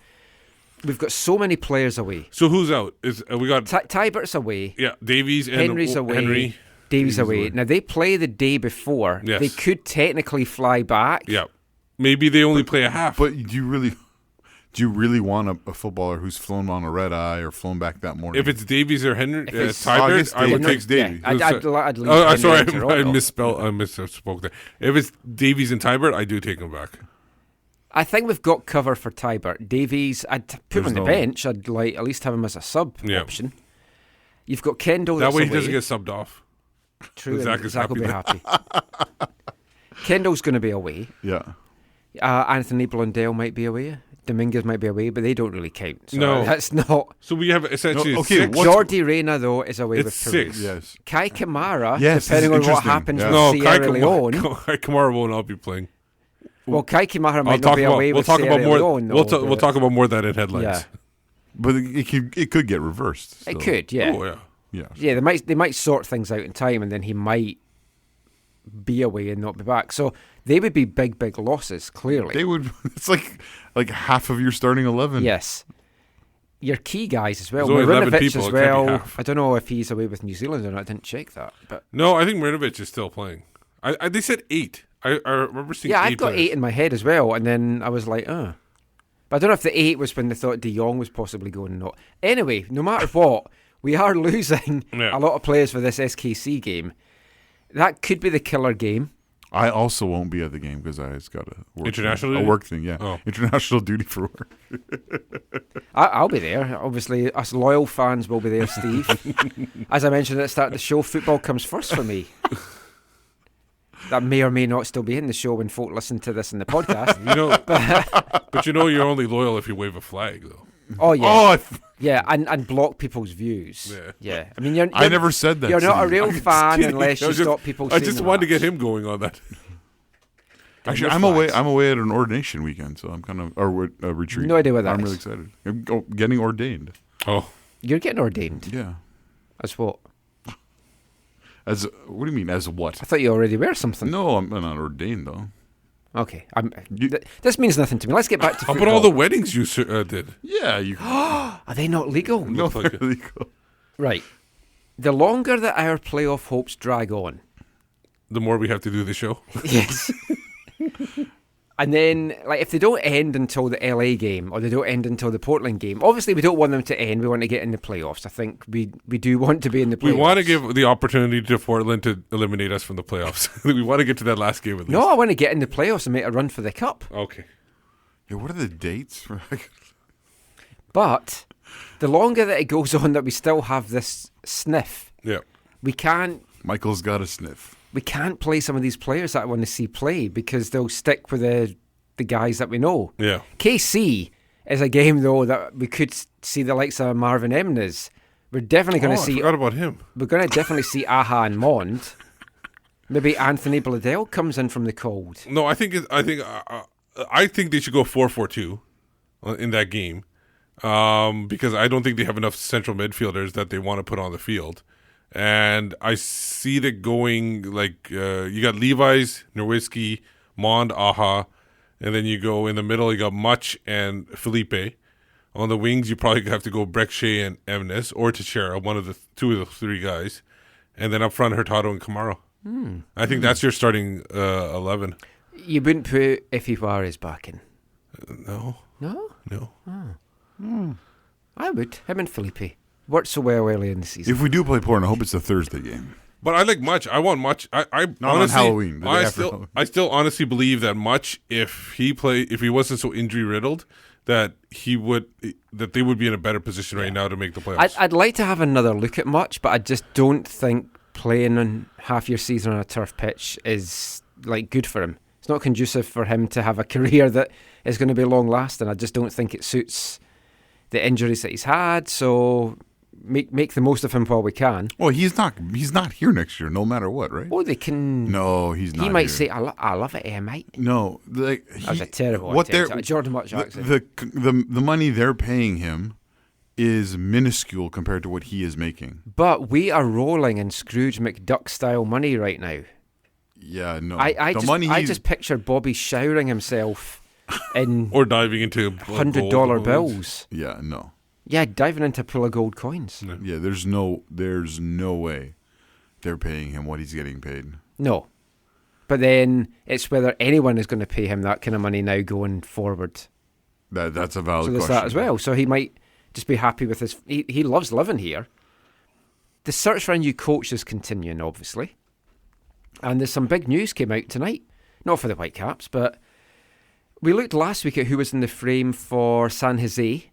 we've got so many players away. So who's out? We got Tybert's away. Yeah, Davies and Henry's away. Davies away. Now they play the day before. Yes. They could technically fly back. Yeah, maybe they only play a half. But do you really want a footballer who's flown on a red eye or flown back that morning? If it's Davies or Henry, Tybert, I would take Davies. I'd leave sorry, Henry I misspoke there. If it's Davies and Tybert, I do take them back. I think we've got cover for Tybert. Davies, I'd put him on the bench. I'd like at least have him as a sub option. You've got Kendall. That way he away. doesn't get subbed off. True, Zach will be happy. Kendall's going to be away. Yeah. Anthony Blundell might be away. Dominguez might be away, but they don't really count. So no, that's not. So we have essentially 6. Jordi Reyna, though, is away with Peru. 6. Yes. Kai Kamara, yes, depending on what happens with Sierra Leone. Kai Kamara will not be playing. Well, Kai Kamara might not be away with Sierra Leone. We'll talk about more of that in headlines. Yeah. But it could get reversed. So. It could, yeah. Oh, yeah. Yeah. Yeah, they might sort things out in time, and then he might be away and not be back. So they would be big losses, clearly. They would. It's like half of your starting 11. Yes. Your key guys as well. There's only 11 Marinovic people, as well. I don't know if he's away with New Zealand or not. I didn't check that. But no, I think Marinovic is still playing. They said 8. I remember seeing 8 I've got players. 8 in my head as well, and then I was like, But I don't know if the 8 was when they thought De Jong was possibly going or not. Anyway, no matter what, we are losing a lot of players for this SKC game. That could be the killer game. I also won't be at the game because I've got a work thing. Yeah, international duty for work. I'll be there. Obviously, us loyal fans will be there, Steve. As I mentioned at the start of the show, football comes first for me. That may or may not still be in the show when folk listen to this in the podcast. But you're only loyal if you wave a flag, though. Oh yeah, and block people's views. Yeah. I mean, I never said that. You're not a real fan unless you stop people. I just wanted to get him going on that. Actually, I'm away at an ordination weekend, so I'm kind of a retreat. No idea what that I'm is. really excited. I'm getting ordained. Oh, you're getting ordained? Yeah. As what? What do you mean? As what? I thought you already were something. No, I'm not ordained though. Okay, this means nothing to me. Let's get back to football. How about all the weddings you did? Yeah, you. Are they not legal? No, they're legal. Right. The longer that our playoff hopes drag on, The more we have to do the show. yes. And then, like, if they don't end until the LA game or they don't end until the Portland game, obviously we don't want them to end. We want to get in the playoffs. I think we do want to be in the playoffs. We want to give the opportunity to Portland to eliminate us from the playoffs. We want to get to that last game at least. No, I want to get in the playoffs and make a run for the cup. Okay. Yeah, what are the dates? But the longer that it goes on that we still have this sniff, Yeah. we can't Michael's got a sniff. we can't play some of these players that I want to see play because they'll stick with the guys that we know. Yeah. KC is a game, though, that we could see the likes of Marvin Emnes. We're definitely going to I see. forgot about him. We're going to definitely see Aha and Mond. Maybe Anthony Bladel comes in from the cold. No, I think they should go 4-4-2 in that game because I don't think they have enough central midfielders that they want to put on the field. And I see it going like you got Levi's, Nowitzki, Mond, Aha, and then you go in the middle, you got Much and Felipe. On the wings, you probably have to go Breckshay and Emnes or Teixeira, one of the two of the three guys. And then up front, Hurtado and Camaro. I think that's your starting 11. You wouldn't put Iffy Juarez back in? No. No? No. I would. Him and Felipe. Worked so well early in the season. If we do play Portland, I hope it's a Thursday game. But I like Much. I want Much. I Not honestly, on Halloween. The day after Halloween. I still honestly believe that Much, if he wasn't so injury riddled, that they would be in a better position right now to make the playoffs. I'd like to have another look at Much, but I just don't think playing on half your season on a turf pitch is like good for him. It's not conducive for him to have a career that is going to be long lasting. I just don't think it suits the injuries that he's had. So make the most of him while we can. Well, he's not here next year, no matter what, right? Oh, they can. No, he's not. He might here. say, "I love it, mate." No, like That was a terrible. what attempt. they're Jordan Much accent. the money they're paying him is minuscule compared to what he is making. But we are rolling in Scrooge McDuck style money right now. Yeah, no. I the just money I picture Bobby showering himself in or diving into $100 bills. Yeah, no. Yeah, diving into a pool of gold coins. Yeah, there's no way they're paying him what he's getting paid. No. But then it's whether anyone is going to pay him that kind of money now going forward. That's a valid So there's question. that as well. So he might just be happy with his... He loves living here. The search for a new coach is continuing, obviously. And there's some big news came out tonight. Not for the Whitecaps, but we looked last week at who was in the frame for San Jose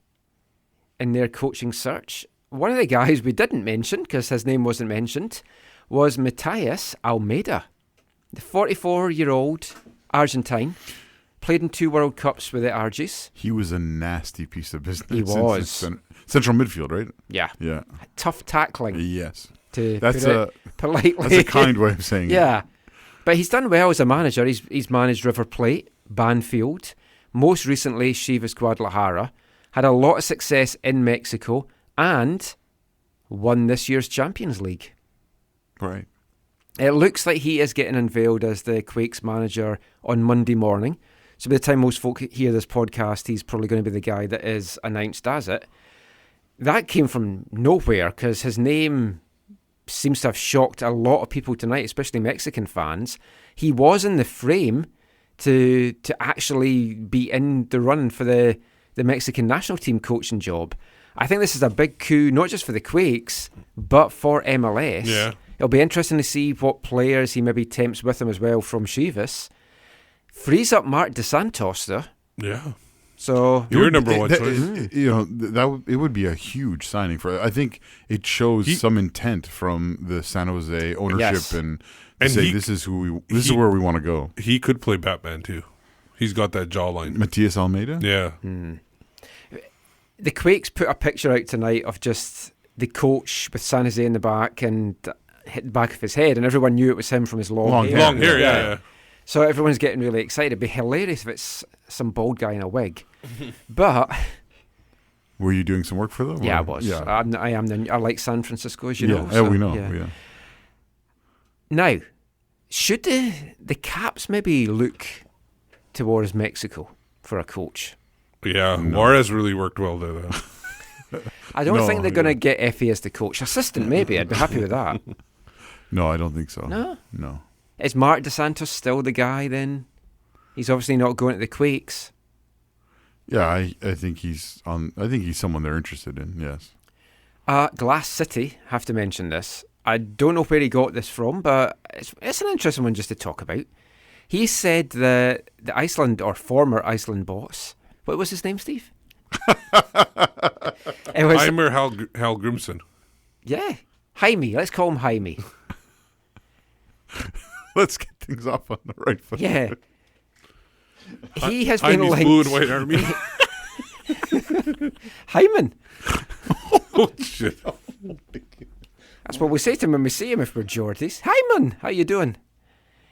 in their coaching search. One of the guys we didn't mention, because his name wasn't mentioned, was Matias Almeida. The 44-year-old Argentine. Played in 2 World Cups with the Argies. He was a nasty piece of business. He was. Central midfield, right? Yeah. Yeah. Tough tackling. Yes. That's politely. That's a kind way of saying it. Yeah. But he's done well as a manager. He's managed River Plate, Banfield, most recently Chivas Guadalajara, had a lot of success in Mexico, and won this year's Champions League. Right. It looks like he is getting unveiled as the Quakes manager on Monday morning. So by the time most folk hear this podcast, he's probably going to be the guy that is announced as it. That came from nowhere because his name seems to have shocked a lot of people tonight, especially Mexican fans. He was in the frame to actually be in the run for the Mexican national team coaching job. I think this is a big coup, not just for the Quakes, but for MLS. Yeah. It'll be interesting to see what players he maybe tempts with him as well from Chivas. Frees up Mark DeSantos, though. Yeah. So Your number one choice. It would be a huge signing for. I think it shows some intent from the San Jose ownership Yes. and he- this is where we want to go. He could play Batman too. He's got that jawline. Matias Almeida. Yeah. the Quakes put a picture out tonight of just the coach with San Jose in the back and hit the back of his head, and everyone knew it was him from his long hair. Long hair, yeah. So everyone's getting really excited. It'd be hilarious if it's some bald guy in a wig. But were you doing some work for them? yeah, I or- was. Yeah. I like San Francisco, as you yeah. know. Yeah, so, we know. yeah. Yeah. Now, should the Caps maybe look towards Mexico for a coach? Yeah. Juarez really worked well there, though. I don't No, think they're going to yeah. get Effie as the coach. Assistant, maybe. I'd be happy with that. No, I don't think so. No? Is Mark DeSantos still the guy then? He's obviously not going to the Quakes. Yeah, I think he's on. I think he's someone they're interested in. Yes. Glass City, have to mention this. I don't know where he got this from, but it's an interesting one just to talk about. He said that the Iceland, or former Iceland boss, what was his name, Steve? It was Heimer Hal Grimson. Yeah, Jaime. Let's call him Jaime. Let's get things off on the right foot. Yeah. He has been Jaime's linked. Blue and White Army. Hyman. Oh shit! That's what we say to him when we see him if we're Geordies. Hyman, how you doing?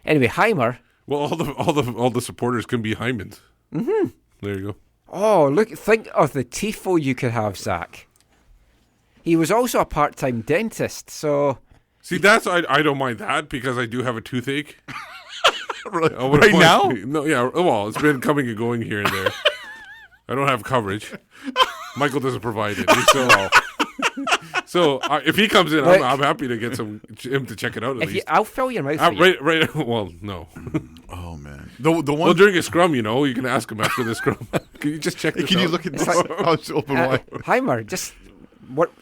Anyway, Heimer. Well, all the supporters can be Hymens. Mm-hmm. There you go. Oh, look! Think of the tifo you could have, Zach. He was also a part-time dentist, so. See, I don't mind that because I do have a toothache. Right now? No, yeah. Well, it's been coming and going here and there. I don't have coverage. Michael doesn't provide it. So if he comes in, I'm happy to get him to check it out at least. I'll fill your mouth. For you. Right. Well, no. Oh man. The one. Well, during a scrum, you can ask him after the scrum. Can you just check this Can out? you look at this? I was open wide. Heimer, just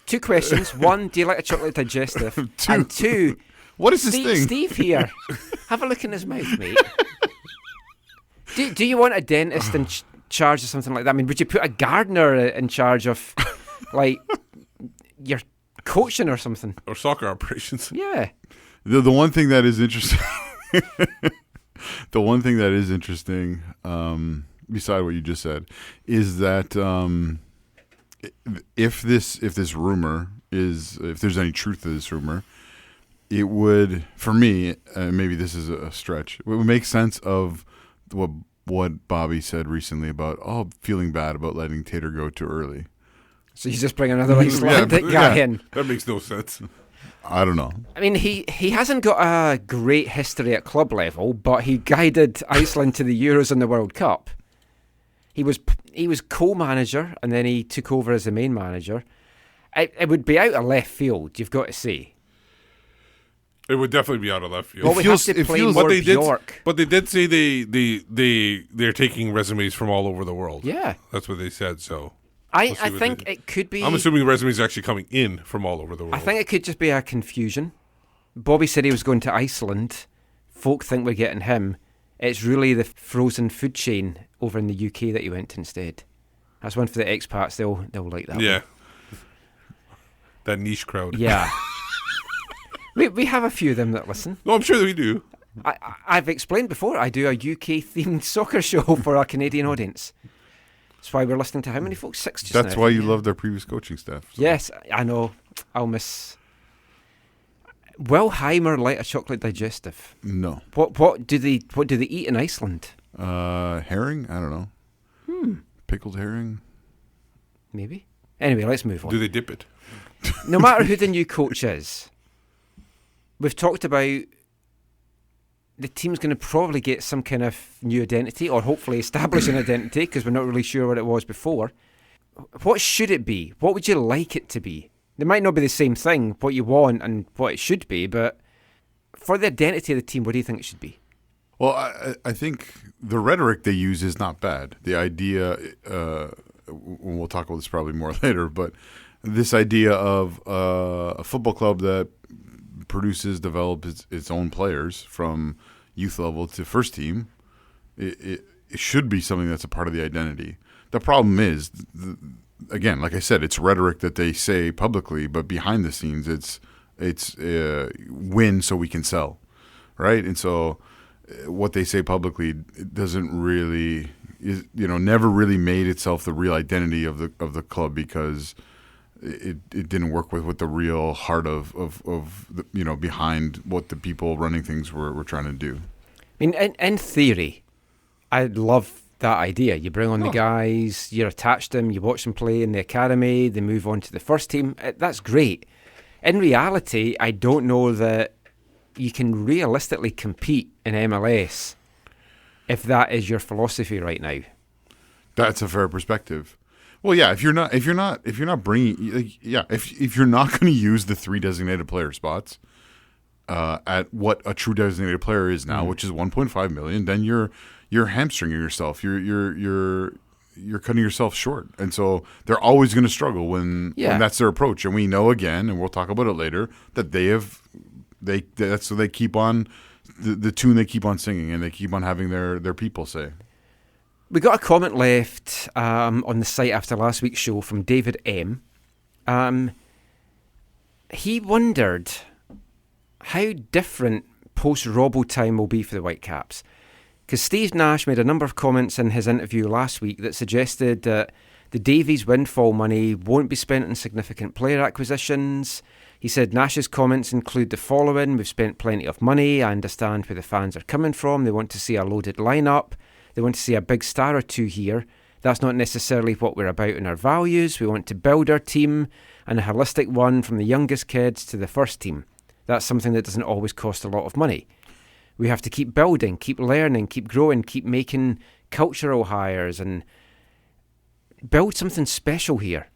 two questions. One, do you like a chocolate digestive? And two, what is this thing? Steve here. Have a look in his mouth, mate. Do you want a dentist in charge of something like that? I mean, would you put a gardener in charge of, like, your coaching or something? Or soccer operations. Yeah. The one thing that is interesting. The one thing that is interesting, beside what you just said, is that if this rumor if there's any truth to this rumor, it would, for me, maybe this is a stretch, it would make sense of what Bobby said recently about feeling bad about letting Tater go too early. So you just bring another Icelandic guy in. That makes no sense. I don't know. I mean, he hasn't got a great history at club level, but he guided Iceland to the Euros and the World Cup. He was co-manager, and then he took over as the main manager. It would be out of left field, you've got to say. It would definitely be out of left field. Well, we have to play more Bjork. But they did say they're taking resumes from all over the world. Yeah. That's what they said, so. I think it could be. I'm assuming resumes are actually coming in from all over the world. I think it could just be a confusion. Bobby said he was going to Iceland. Folk think we're getting him. It's really the frozen food chain over in the UK that he went to instead. That's one for the expats. They'll like that. Yeah. That niche crowd. Yeah. we have a few of them that listen. No, I'm sure that we do. I've explained before, I do a UK-themed soccer show for our Canadian audience. That's why we're listening to how many folks? 6 just That's now. why you loved our previous coaching staff. So. Yes, I know. I'll miss. Will Heimer like a chocolate digestive? No. What do they eat in Iceland? Herring? I don't know. Pickled herring? Maybe. Anyway, let's move on. Do they dip it? No matter who the new coach is, we've talked about the team's going to probably get some kind of new identity, or hopefully establish an identity, because we're not really sure what it was before. What should it be? What would you like it to be? They might not be the same thing, what you want and what it should be, but for the identity of the team, what do you think it should be? Well, I think the rhetoric they use is not bad. The idea, we'll talk about this probably more later, but this idea of a football club that develops its own players from youth level to first team, it should be something that's a part of the identity. The problem is, again, like I said, it's rhetoric that they say publicly, but behind the scenes, it's win so we can sell, right? And so what they say publicly doesn't really, never really made itself the real identity of the club, because it didn't work with the real heart of behind what the people running things were trying to do. I mean, in theory, I love that idea. You bring on the guys, you're attached to them, you watch them play in the academy, they move on to the first team. That's great. In reality, I don't know that you can realistically compete in MLS if that is your philosophy right now. That's a fair perspective. Well, yeah. If you're not bringing, like, yeah, if you're not going to use the 3 designated player spots at what a true designated player is now, which is 1.5 million, then you're hamstringing yourself. You're cutting yourself short, and so they're always going to struggle when that's their approach. And we know again, and we'll talk about it later, that that's so they keep on the tune they keep on singing, and they keep on having their people say. We got a comment left on the site after last week's show from David M. He wondered how different post-Robbo time will be for the Whitecaps. Because Steve Nash made a number of comments in his interview last week that suggested that the Davies windfall money won't be spent on significant player acquisitions. He said Nash's comments include the following: we've spent plenty of money, I understand where the fans are coming from, they want to see a loaded lineup, they want to see a big star or two here. That's not necessarily what we're about in our values. We want to build our team, and a holistic one from the youngest kids to the first team. That's something that doesn't always cost a lot of money. We have to keep building, keep learning, keep growing, keep making cultural hires and build something special here.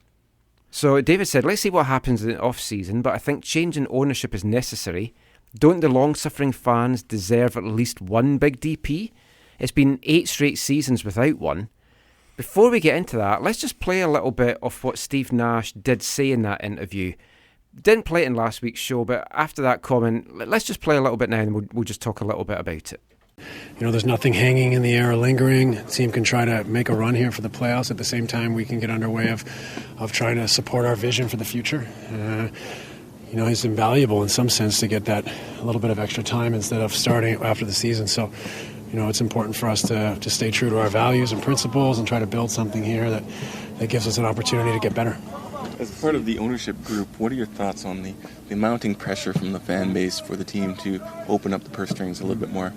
So David said, let's see what happens in the off-season, but I think change in ownership is necessary. Don't the long-suffering fans deserve at least one big DP? It's been 8 straight seasons without one. Before we get into that, let's just play a little bit of what Steve Nash did say in that interview. Didn't play it in last week's show, but after that comment, let's just play a little bit now and we'll just talk a little bit about it. You know, there's nothing hanging in the air or lingering. The team can try to make a run here for the playoffs. At the same time, we can get underway of trying to support our vision for the future. You know, it's invaluable in some sense to get that a little bit of extra time instead of starting after the season. So, you know, it's important for us to stay true to our values and principles and try to build something here that gives us an opportunity to get better. As part of the ownership group, what are your thoughts on the mounting pressure from the fan base for the team to open up the purse strings a little bit more?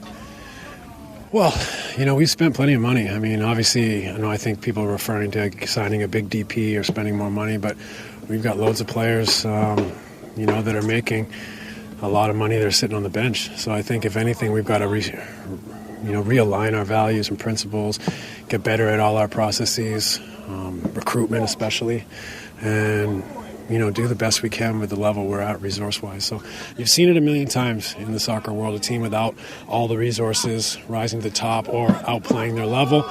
Well, you know, we've spent plenty of money. I mean, obviously, I think people are referring to signing a big DP or spending more money, but we've got loads of players, you know, that are making a lot of money that are sitting on the bench. So I think, if anything, we've got to realign our values and principles, get better at all our processes, recruitment especially, and, you know, do the best we can with the level we're at resource-wise. So you've seen it a million times in the soccer world, a team without all the resources rising to the top or outplaying their level.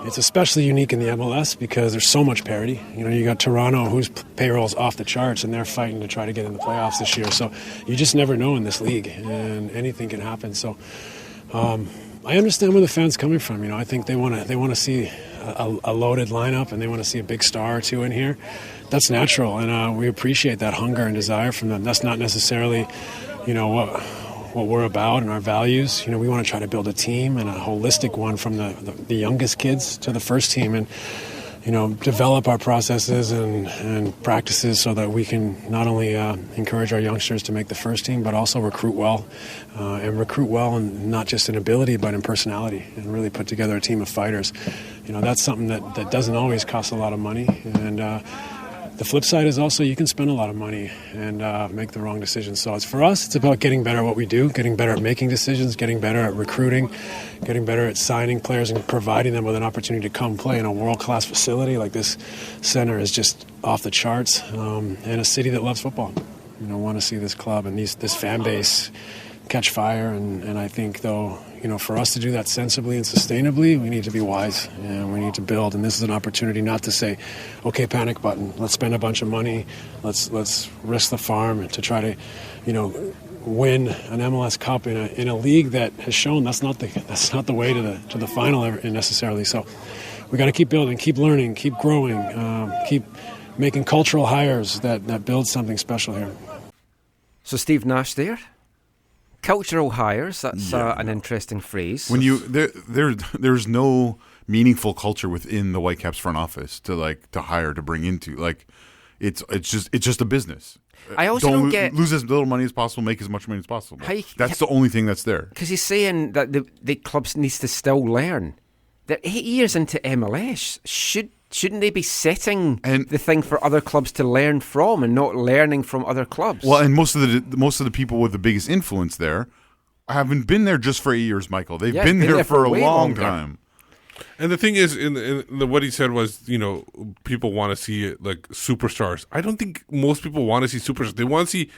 It's especially unique in the MLS because there's so much parity. You know, you got Toronto, whose payroll's off the charts, and they're fighting to try to get in the playoffs this year. So you just never know in this league, and anything can happen. So I understand where the fans coming from. You know, I think they want to see a loaded lineup, and they want to see a big star or two in here. That's natural, and we appreciate that hunger and desire from them. That's not necessarily, you know, what we're about and our values. You know, we want to try to build a team, and a holistic one from the youngest kids to the first team, and, you know, develop our processes and practices so that we can not only encourage our youngsters to make the first team, but also recruit well, and not just in ability, but in personality, and really put together a team of fighters. You know, that's something that doesn't always cost a lot of money, and the flip side is also you can spend a lot of money and make the wrong decisions. So for us, it's about getting better at what we do, getting better at making decisions, getting better at recruiting, getting better at signing players and providing them with an opportunity to come play in a world-class facility. Like, this center is just off the charts, and a city that loves football. You know, want to see this club and this fan base catch fire. And I think, though, you know, for us to do that sensibly and sustainably, we need to be wise and we need to build. And this is an opportunity not to say, okay, panic button, let's spend a bunch of money, let's risk the farm to try to, you know, win an MLS Cup in a league that has shown that's not the way to the final ever necessarily. So we got to keep building, keep learning, keep growing, keep making cultural hires that build something special here. So Steve Nash there. Cultural hires, that's an interesting phrase. When there's no meaningful culture within the Whitecaps front office to hire, to bring into. Like, it's just a business. I also don't get, lose as little money as possible, make as much money as possible. That's the only thing that's there. Because he's saying that the clubs needs to still learn. They're 8 years into MLS. Shouldn't they be setting the thing for other clubs to learn from and not learning from other clubs? Well, and most of the people with the biggest influence there haven't been there just for 8 years, Michael. They've been there for a long time. And the thing is, what he said was, people want to see it like superstars. I don't think most people want to see superstars. They want to see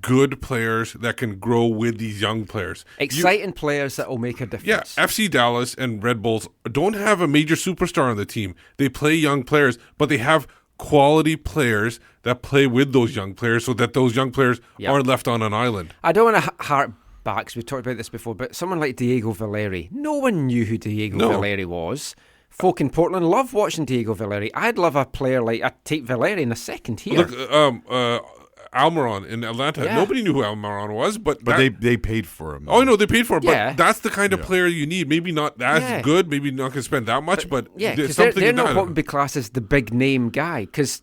good players that can grow with these young players. Exciting players that will make a difference. Yeah, FC Dallas and Red Bulls don't have a major superstar on the team. They play young players, but they have quality players that play with those young players so that those young players aren't left on an island. I don't want to harp back, because we've talked about this before, but someone like Diego Valeri, no one knew who Diego Valeri was. Folk in Portland love watching Diego Valeri. I'd love a player like, I'd take Valeri in a second here. Look, Almiron in Atlanta. Yeah. Nobody knew who Almiron was, but they paid for him. Oh no, they paid for him. Yeah. But that's the kind of player you need. Maybe not as good. Maybe not going to spend that much. But because something they're not what would be classed as the big name guy. Because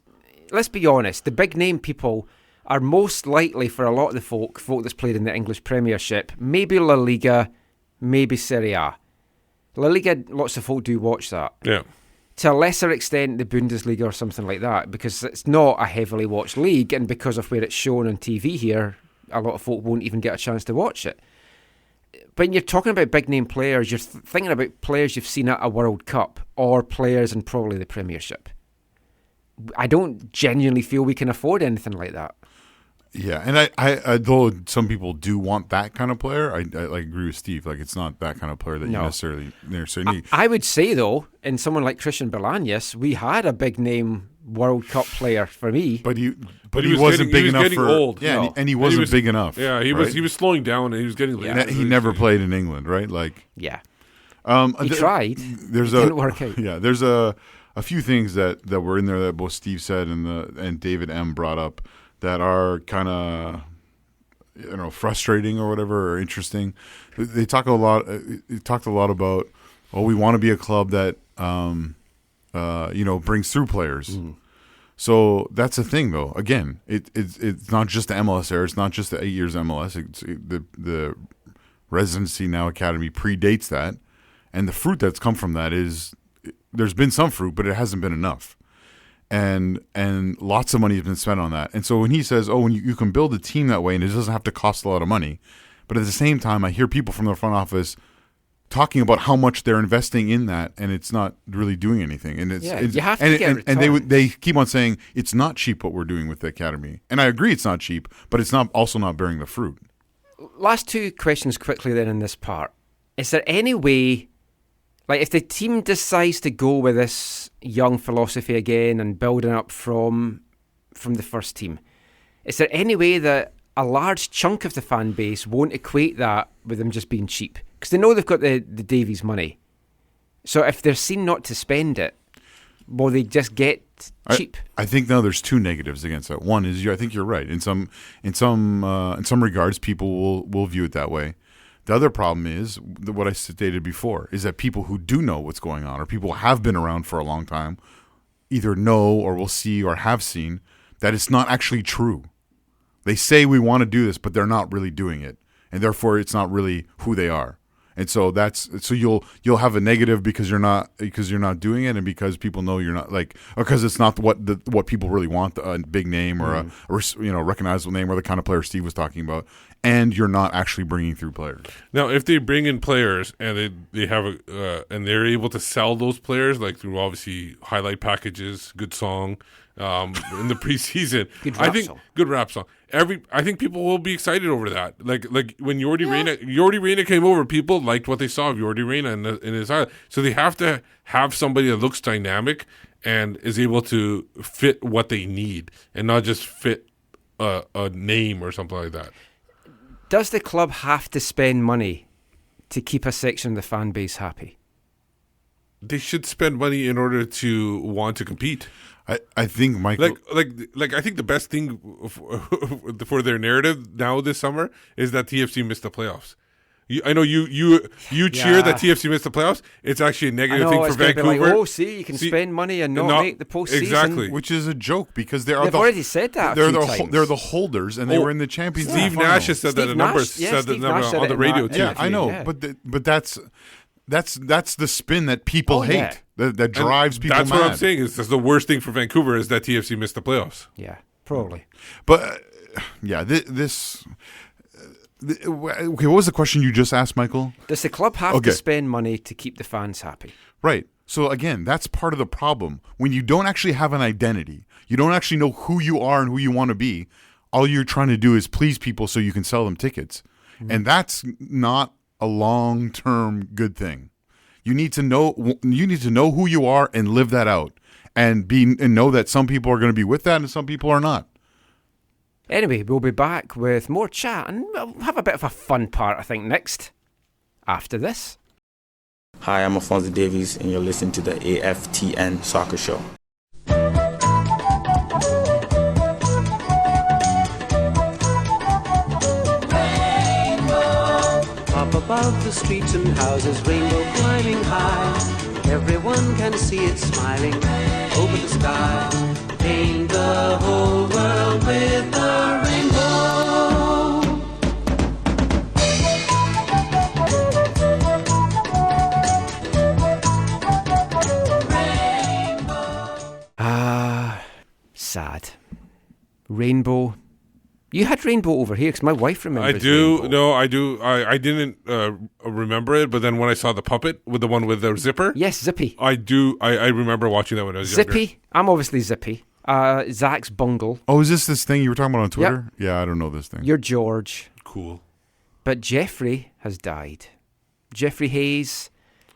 let's be honest, the big name people are most likely, for a lot of the folk that's played in the English Premiership, maybe La Liga, maybe Serie A. La Liga, lots of folk do watch that. Yeah. To a lesser extent, the Bundesliga or something like that, because it's not a heavily watched league, and because of where it's shown on TV here, a lot of folk won't even get a chance to watch it. But when you're talking about big-name players, you're thinking about players you've seen at a World Cup or players in probably the Premiership. I don't genuinely feel we can afford anything like that. Yeah, and I though some people do want that kind of player, I agree with Steve. Like, it's not that kind of player that you necessarily need. I would say, though, in someone like Christian Bolaños, we had a big name World Cup player for me. But he wasn't big enough for old. Yeah, no. and he wasn't big enough. Yeah, he was slowing down and he was getting later. He never played in England, right? Like, yeah. He tried. Didn't work out. Yeah, there's a few things that were in there that both Steve said and David M brought up that are kind of, frustrating or whatever, or interesting. They talked a lot about, we want to be a club that, brings through players. Mm. So that's the thing, though. Again, it's not just the MLS era. It's not just the 8 years MLS. The residency now academy predates that, and the fruit that's come from that is there's been some fruit, but it hasn't been enough. And lots of money has been spent on that. And so when he says, when you can build a team that way and it doesn't have to cost a lot of money, but at the same time, I hear people from the front office talking about how much they're investing in that, and it's not really doing anything. And you have to get and they keep on saying it's not cheap what we're doing with the academy. And I agree it's not cheap, but it's also not bearing the fruit. Last two questions quickly then in this part. Is there any way, like, if the team decides to go with this young philosophy again and building up from the first team, is there any way that a large chunk of the fan base won't equate that with them just being cheap? Because they know they've got the Davies money. So if they're seen not to spend it, will they just get cheap? I think now there's two negatives against that. One is, I think you're right. In some regards, people will view it that way. The other problem is what I stated before, is that people who do know what's going on, or people who have been around for a long time, either know or will see or have seen that it's not actually true. They say we want to do this, but they're not really doing it, and therefore it's not really who they are. And so you'll have a negative because you're not doing it, and because people know you're not, because it's not what people really want, a big name or a recognizable name, or the kind of player Steve was talking about, and you're not actually bringing through players. Now, if they bring in players and they have and they're able to sell those players, like through obviously highlight packages, good song in the preseason, good rap song. I think people will be excited over that. Like when Yordi Reyna came over, people liked what they saw of Yordi Reyna in his highlight. So they have to have somebody that looks dynamic and is able to fit what they need, and not just fit a name or something like that. Does the club have to spend money to keep a section of the fan base happy? They should spend money in order to want to compete. I think Michael, like I think the best thing for their narrative now this summer is that TFC missed the playoffs. I know you cheer that TFC missed the playoffs. It's actually a negative thing for Vancouver. You can spend money and not make the postseason. Exactly, which is a joke because they've already said that. They're the holders, and they were in the Champions League. Steve Nash has said that. The numbers said that on the radio too. Yeah, I know, but that's the spin that people hate. That drives people mad. That's what I'm saying. Is the worst thing for Vancouver is that TFC missed the playoffs. Yeah, probably. But this Okay, what was the question you just asked, Michael? Does the club have to spend money to keep the fans happy? Right. So again, that's part of the problem. When you don't actually have an identity, you don't actually know who you are and who you want to be, all you're trying to do is please people so you can sell them tickets. Mm-hmm. And that's not a long-term good thing. You need to know who you are and live that out, and know that some people are going to be with that and some people are not. Anyway, we'll be back with more chat, and we'll have a bit of a fun part, I think, next, after this. Hi, I'm Alfonso Davies, and you're listening to the AFTN Soccer Show. Up above the streets and houses, rainbow climbing high. Everyone can see it smiling over the sky. Paint the whole world with a rainbow. Sad. Rainbow. You had rainbow over here because my wife remembers. I do. Rainbow. No, I do. I didn't remember it, but then when I saw the puppet with the one with the zipper, yes, Zippy. I do. I remember watching that when I was Zippy. younger. I'm obviously Zippy. Zach's Bungle. Oh, is this thing you were talking about on Twitter? Yep. Yeah, I don't know this thing. You're George. Cool. But Jeffrey has died. Jeffrey Hayes,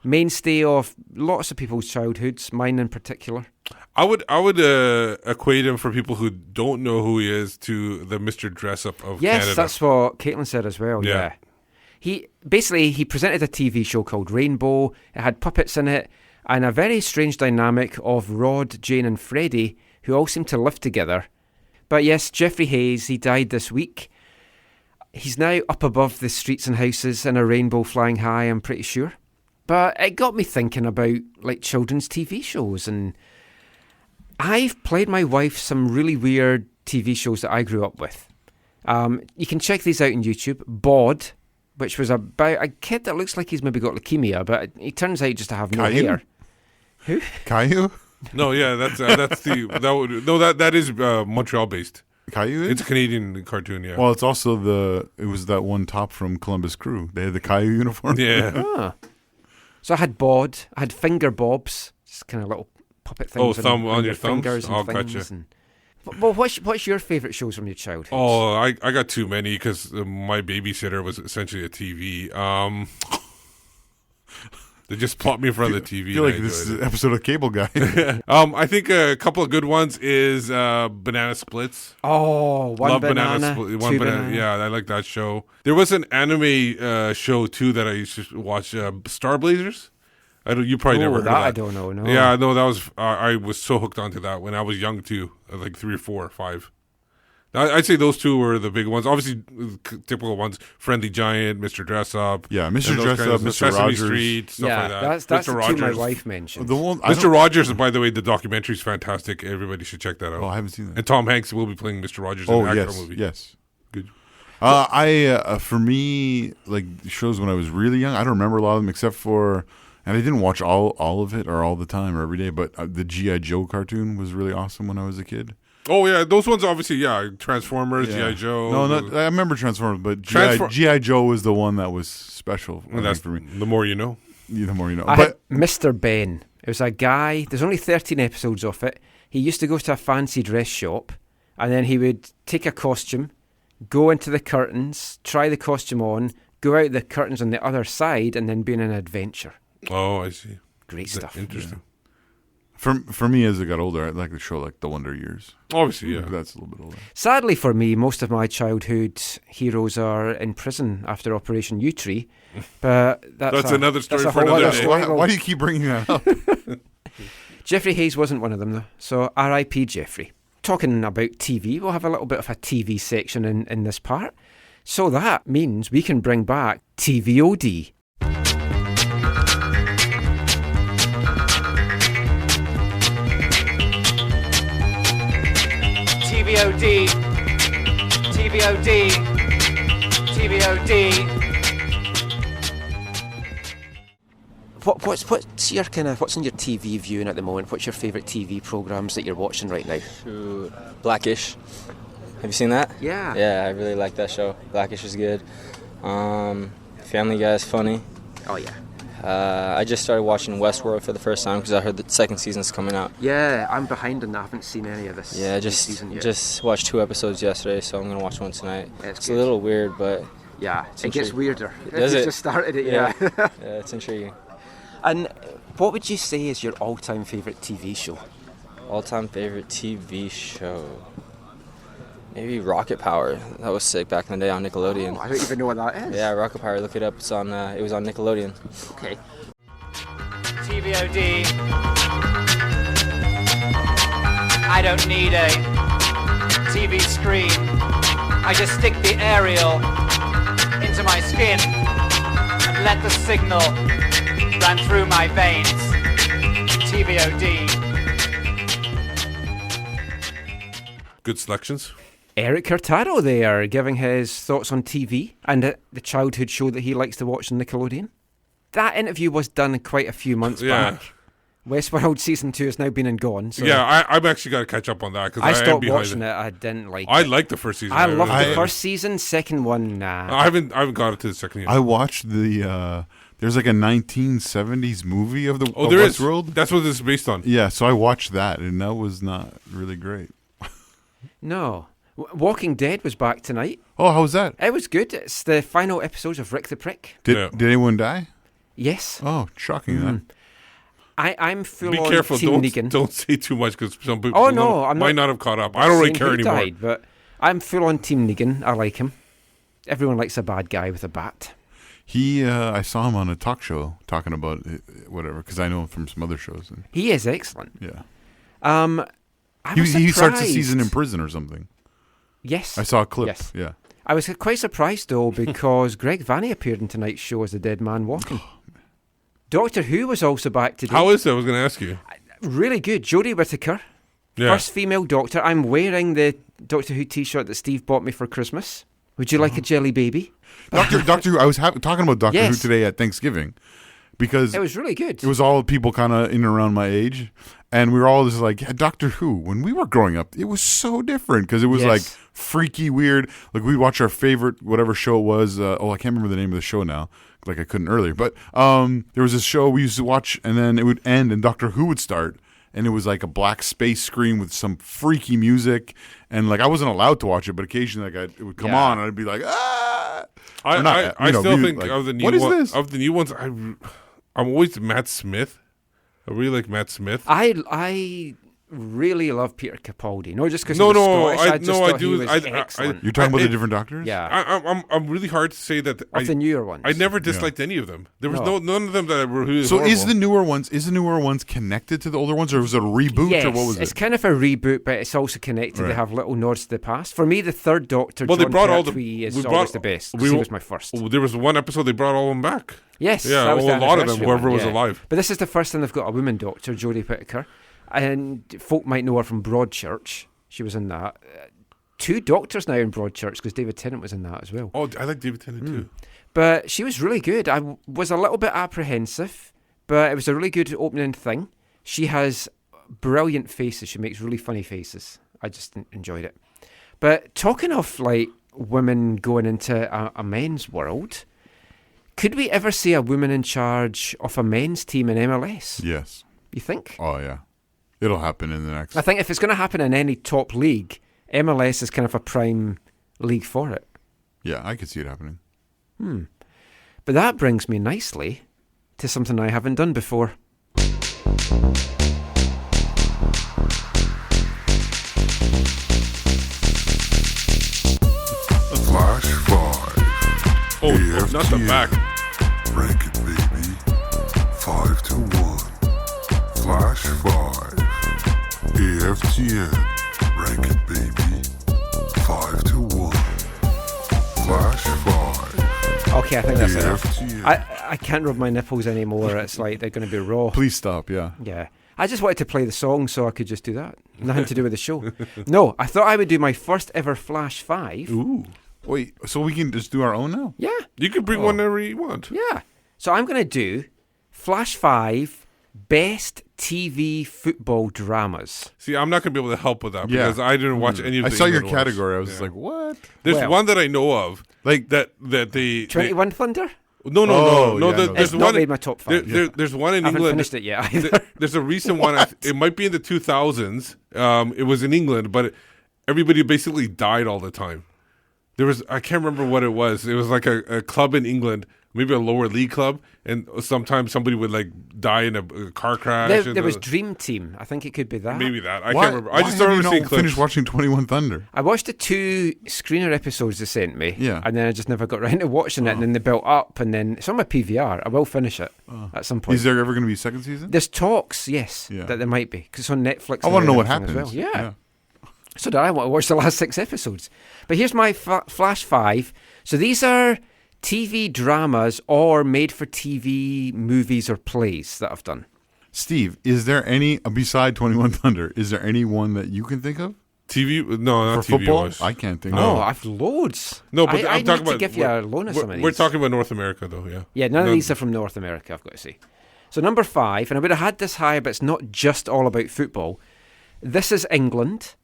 mainstay of lots of people's childhoods, mine in particular. I would equate him, for people who don't know who he is, to the Mr. Dress-Up of Canada. Yes, that's what Caitlin said as well. Yeah. He presented a TV show called Rainbow. It had puppets in it, and a very strange dynamic of Rod, Jane, and Freddie, who all seemed to live together. But yes, Jeffrey Hayes, he died this week. He's now up above the streets and houses in a rainbow flying high, I'm pretty sure. But it got me thinking about like children's TV shows, and I've played my wife some really weird TV shows that I grew up with. You can check these out on YouTube. Bod, which was about a kid that looks like he's maybe got leukemia, but he turns out just to have no hair. Who? Caillou? No, yeah, that is Montreal based. Caillou? It's a Canadian cartoon, yeah. Well, it's also it was that one top from Columbus Crew. They had the Caillou uniform. Yeah. So I had Bod, I had Finger Bobs, just kind of little puppet things. Oh, thumb on your thumbs? Fingers and things. Gotcha. Well, what's your favourite shows from your childhood? Oh, I got too many because my babysitter was essentially a TV. They just plopped me in front of the TV. I feel like this is an episode of Cable Guy. I think a couple of good ones is Banana Splits. Oh, Love banana, One two banana. Yeah, I like that show. There was an anime show too that I used to watch, Star Blazers. You probably never heard of that. I don't know. No. Yeah, no, that was I was so hooked onto that when I was young too, like 3 or 4 or 5. I'd say those two were the big ones. Obviously, typical ones: Friendly Giant, Mr. Dress Up. Yeah, Mr. Dress Up, Mr. Sesame Rogers. Street, stuff like that. That's Mr. the Rogers. two my wife mentioned. Mr. Rogers, by the way, the documentary is fantastic. Everybody should check that out. Oh, I haven't seen that. And Tom Hanks will be playing Mr. Rogers in the actual movie. Yes. Good. For me, like shows when I was really young, I don't remember a lot of them except for, and I didn't watch all of it or all the time or every day, but the G.I. Joe cartoon was really awesome when I was a kid. Oh yeah, those ones obviously, yeah. Transformers, Yeah. G.I. Joe. No, I remember Transformers, but G.I. Joe was the one that was special for me. The more you know. Yeah, the more you know. I had Mr. Ben. It was a guy, there's only 13 episodes of it. He used to go to a fancy dress shop, and then he would take a costume, go into the curtains, try the costume on, go out the curtains on the other side, and then be in an adventure. Oh, I see. Great stuff. Interesting. For me, as I got older, I'd like to show like The Wonder Years. Obviously, yeah. That's a little bit older. Sadly for me, most of my childhood heroes are in prison after Operation U-Tree, but that's another story that's for another day. Why do you keep bringing that up? Jeffrey Hayes wasn't one of them, though. So R.I.P. Jeffrey. Talking about TV, we'll have a little bit of a TV section in this part. So that means we can bring back TVOD. TVOD. TVOD. TVOD. What's on your TV viewing at the moment? What's your favourite TV programmes that you're watching right now? Blackish. Have you seen that? Yeah. Yeah, I really like that show. Blackish is good. Family Guy is funny. Oh, yeah. I just started watching Westworld for the first time because I heard the second season's coming out. Yeah, I'm behind and I haven't seen any of this Yeah, season yet. just watched 2 episodes yesterday, so I'm going to watch one tonight. It's a little weird, but... Yeah, it gets weirder. Does You it? just started it, Yeah. yeah. Yeah, it's intriguing. And what would you say is your all-time favourite TV show? All-time favorite TV show? Maybe Rocket Power. That was sick back in the day on Nickelodeon. I don't even know what that is. Yeah, Rocket Power. Look it up. It's on. It was on Nickelodeon. Okay. TVOD. I don't need a TV screen. I just stick the aerial into my skin and let the signal run through my veins. TVOD. Good selections. Erik Hurtado there, giving his thoughts on TV and the childhood show that he likes to watch on Nickelodeon. That interview was done quite a few months back. Westworld Season 2 has now been and gone. So Yeah, I've actually got to catch up on that because I am stopped behind watching it. it. I didn't like it. I liked the first season. I loved really the did. first season. Second one, nah. I haven't got it to the second yet. I watched the. There's like a 1970s movie of the there is. Westworld. That's what this is based on. Yeah, so I watched that, and that was not really great. No. Walking Dead was back tonight. Oh, how was that? It was good. It's the final episodes of Rick the Prick. Did anyone die? Yes. Oh, shocking! Then. I'm full Be on careful. Team Negan. Don't say too much because some people Oh no, I'm might not have caught up. I don't really saying care who anymore. died, but I'm full on Team Negan. I like him. Everyone likes a bad guy with a bat. I saw him on a talk show talking about whatever because I know him from some other shows. And, He is excellent. yeah, he he starts the season in prison or something. Yes, I saw a clip. Yes. Yeah, I was quite surprised though because Greg Vanny appeared in tonight's show as the dead man walking. Doctor Who was also back today. How is that? I was going to ask you. Really good. Jodie Whittaker, Yeah. first female Doctor. I'm wearing the Doctor Who T-shirt that Steve bought me for Christmas. Would you like a jelly baby? Doctor Who. I was talking about Doctor Who Yes. today at Thanksgiving because It was really good. it was all people kind of in and around my age, and we were all just like, yeah, Doctor Who. When we were growing up, it was so different because it was Yes. like freaky, weird. Like we'd watch our favorite whatever show it was. I can't remember the name of the show now. Like I couldn't earlier, but there was this show we used to watch, and then it would end, and Doctor Who would start, and it was like a black space screen with some freaky music, and like I wasn't allowed to watch it, but occasionally like it would come on, and I'd be like, ah. Or not, I you know, still be think like, of the new what is one, this? of the new ones. I'm always Matt Smith. I really like Matt Smith. I really love Peter Capaldi. No, just because No, he was no, Scottish. I just do. thought he was I- excellent. You're talking about the different Doctors? Yeah. I'm really hard to say that. Of the newer ones. I never disliked any of them. There was No. none of them that were really So horrible. is the newer ones connected to the older ones, or was it a reboot, Yes, or what was it's it? kind of a reboot, but it's also connected. They Right. have little nods to the past. For me, the third Doctor, Well, they John brought all the. Pertwee, is we always brought- the best. we He were- was my first. There was one episode they brought all of them back. Yes, Yeah, that was a the lot of them. anniversary Whoever one, was yeah. alive. But this is the first time they've got a woman Doctor, Jodie Whittaker, and folk might know her from Broadchurch. She was in that. 2 Doctors now in Broadchurch because David Tennant was in that as well. Oh, I like David Tennant too. But she was really good. I was a little bit apprehensive, but it was a really good opening thing. She has brilliant faces. She makes really funny faces. I just enjoyed it. But talking of like women going into a men's world, could we ever see a woman in charge of a men's team in MLS? Yes. You think? Oh yeah, it'll happen in the next. I think if it's going to happen in any top league, MLS is kind of a prime league for it. Yeah, I could see it happening. But that brings me nicely to something I haven't done before. Flash 5. Oh, not the back. Rank it, baby. 5 to 1. Flash 5. AFTN. Rank it, baby. 5 to 1. Flash 5. Okay, I think that's enough. AFTN. I can't rub my nipples anymore. It's like they're going to be raw. Please stop. Yeah. Yeah. I just wanted to play the song so I could just do that. Nothing to do with the show. No, I thought I would do my first ever Flash 5. Ooh. Wait, so we can just do our own now? Yeah. You can bring one whenever you want. Yeah. So I'm going to do Flash 5 Best TV football dramas. See, I'm not going to be able to help with that Yeah. because I didn't watch any of the I saw your England ones. category. I was just like, what? There's Well- one that I know of, Like that they 21 Thunder? No. Oh, yeah, There's no, It's one. not made my top 5. There's one in I haven't England. finished it yet either. There's a recent one. It might be in the 2000s. It was in England, but everybody basically died all the time. I can't remember what it was. It was like a club in England, maybe a lower league club, and sometimes somebody would like die in a car crash. There was Dream Team. I think it could be that. Maybe that. I Why- can't remember. I just why have remember you seeing not clips. finished watching 21 Thunder? I watched the 2 screener episodes they sent me, Yeah. and then I just never got around to watching it, and then they built up, and then it's on my PVR. I will finish it at some point. Is there ever going to be a second season? There's talks, yes, Yeah. that there might be, because it's on Netflix. I want to know what and everything happens. as well. Yeah. So do I want to watch the last 6 episodes. But here's my Flash 5. So these are TV dramas or made-for-TV movies or plays that I've done. Steve, is there any, beside 21 Thunder, is there any one that you can think of? TV? No, not For TV football? wise. I can't think Oh, of I've loads. No, but I I'm talking need to about. give you a loan of some of these. We're talking about North America, though. Yeah. Yeah, none of these are from North America, I've got to say. So number 5, and I would have had this high, but it's not just all about football. This is England,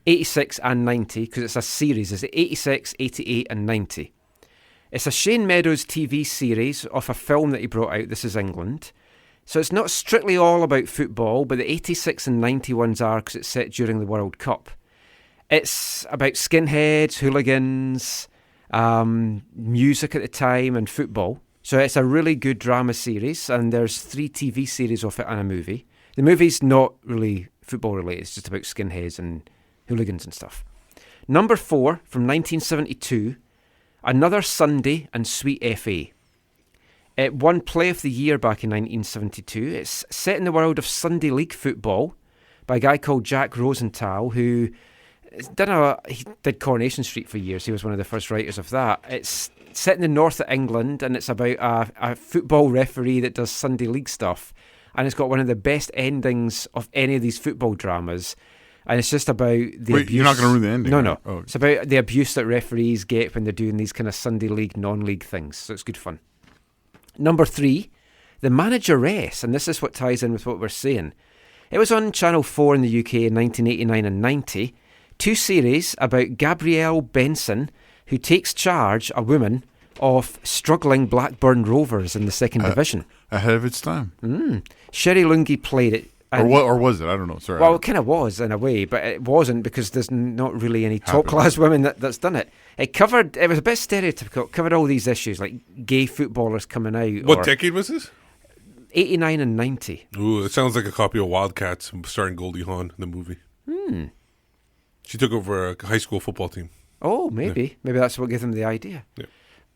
86 and 90, because it's a series. It's 86, 88 and 90. It's a Shane Meadows TV series of a film that he brought out, This is England. So it's not strictly all about football, but the 86 and 90 ones are because it's set during the World Cup. It's about skinheads, hooligans, music at the time and football. So it's a really good drama series, and there's 3 TV series of it and a movie. The movie's not really football related, it's just about skinheads and hooligans and stuff. Number 4, from 1972, Another Sunday and Sweet FA. It won Play of the Year back in 1972. It's set in the world of Sunday League football by a guy called Jack Rosenthal, who he did Coronation Street for years. He was one of the first writers of that. It's set in the north of England, and it's about a football referee that does Sunday League stuff. And it's got one of the best endings of any of these football dramas. And it's just about the Wait, abuse. you're not going to ruin the ending? No, right? no. Oh. It's about the abuse that referees get when they're doing these kind of Sunday League, non-league things. So it's good fun. Number 3, The Manageress. And this is what ties in with what we're saying. It was on Channel 4 in the UK in 1989 and 90. 2 series about Gabrielle Benson, who takes charge, a woman, of struggling Blackburn Rovers in the second division. Ahead of its time. Sherry Lungi played it. Or was it? I don't know. Sorry. Well, it kind of was in a way, but it wasn't because there's not really any top-class women that's done it. It was a bit stereotypical. It covered all these issues, like gay footballers coming out. What decade was this? 89 and 90. Ooh, it sounds like a copy of Wildcats starring Goldie Hawn, the movie. She took over a high school football team. Oh, maybe. Yeah. Maybe that's what gave them the idea. Yeah.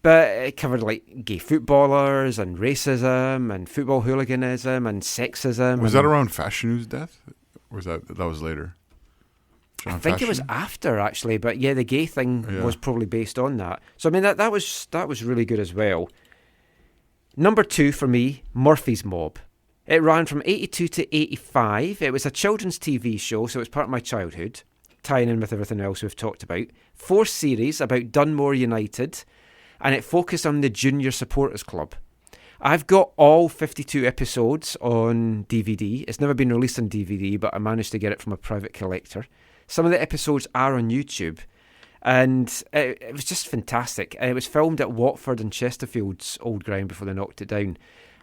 But it covered like gay footballers and racism and football hooliganism and sexism. Was that around Fashionu's death? Or was that was later? I think it was after, actually. But yeah, the gay thing was probably based on that. So I mean, that was really good as well. Number 2 for me, Murphy's Mob. It ran from 82 to 85. It was a children's TV show, so it was part of my childhood, tying in with everything else we've talked about. 4 series about Dunmore United, and it focused on the Junior Supporters Club. I've got all 52 episodes on DVD. It's never been released on DVD, but I managed to get it from a private collector. Some of the episodes are on YouTube, and it was just fantastic. And it was filmed at Watford and Chesterfield's old ground before they knocked it down.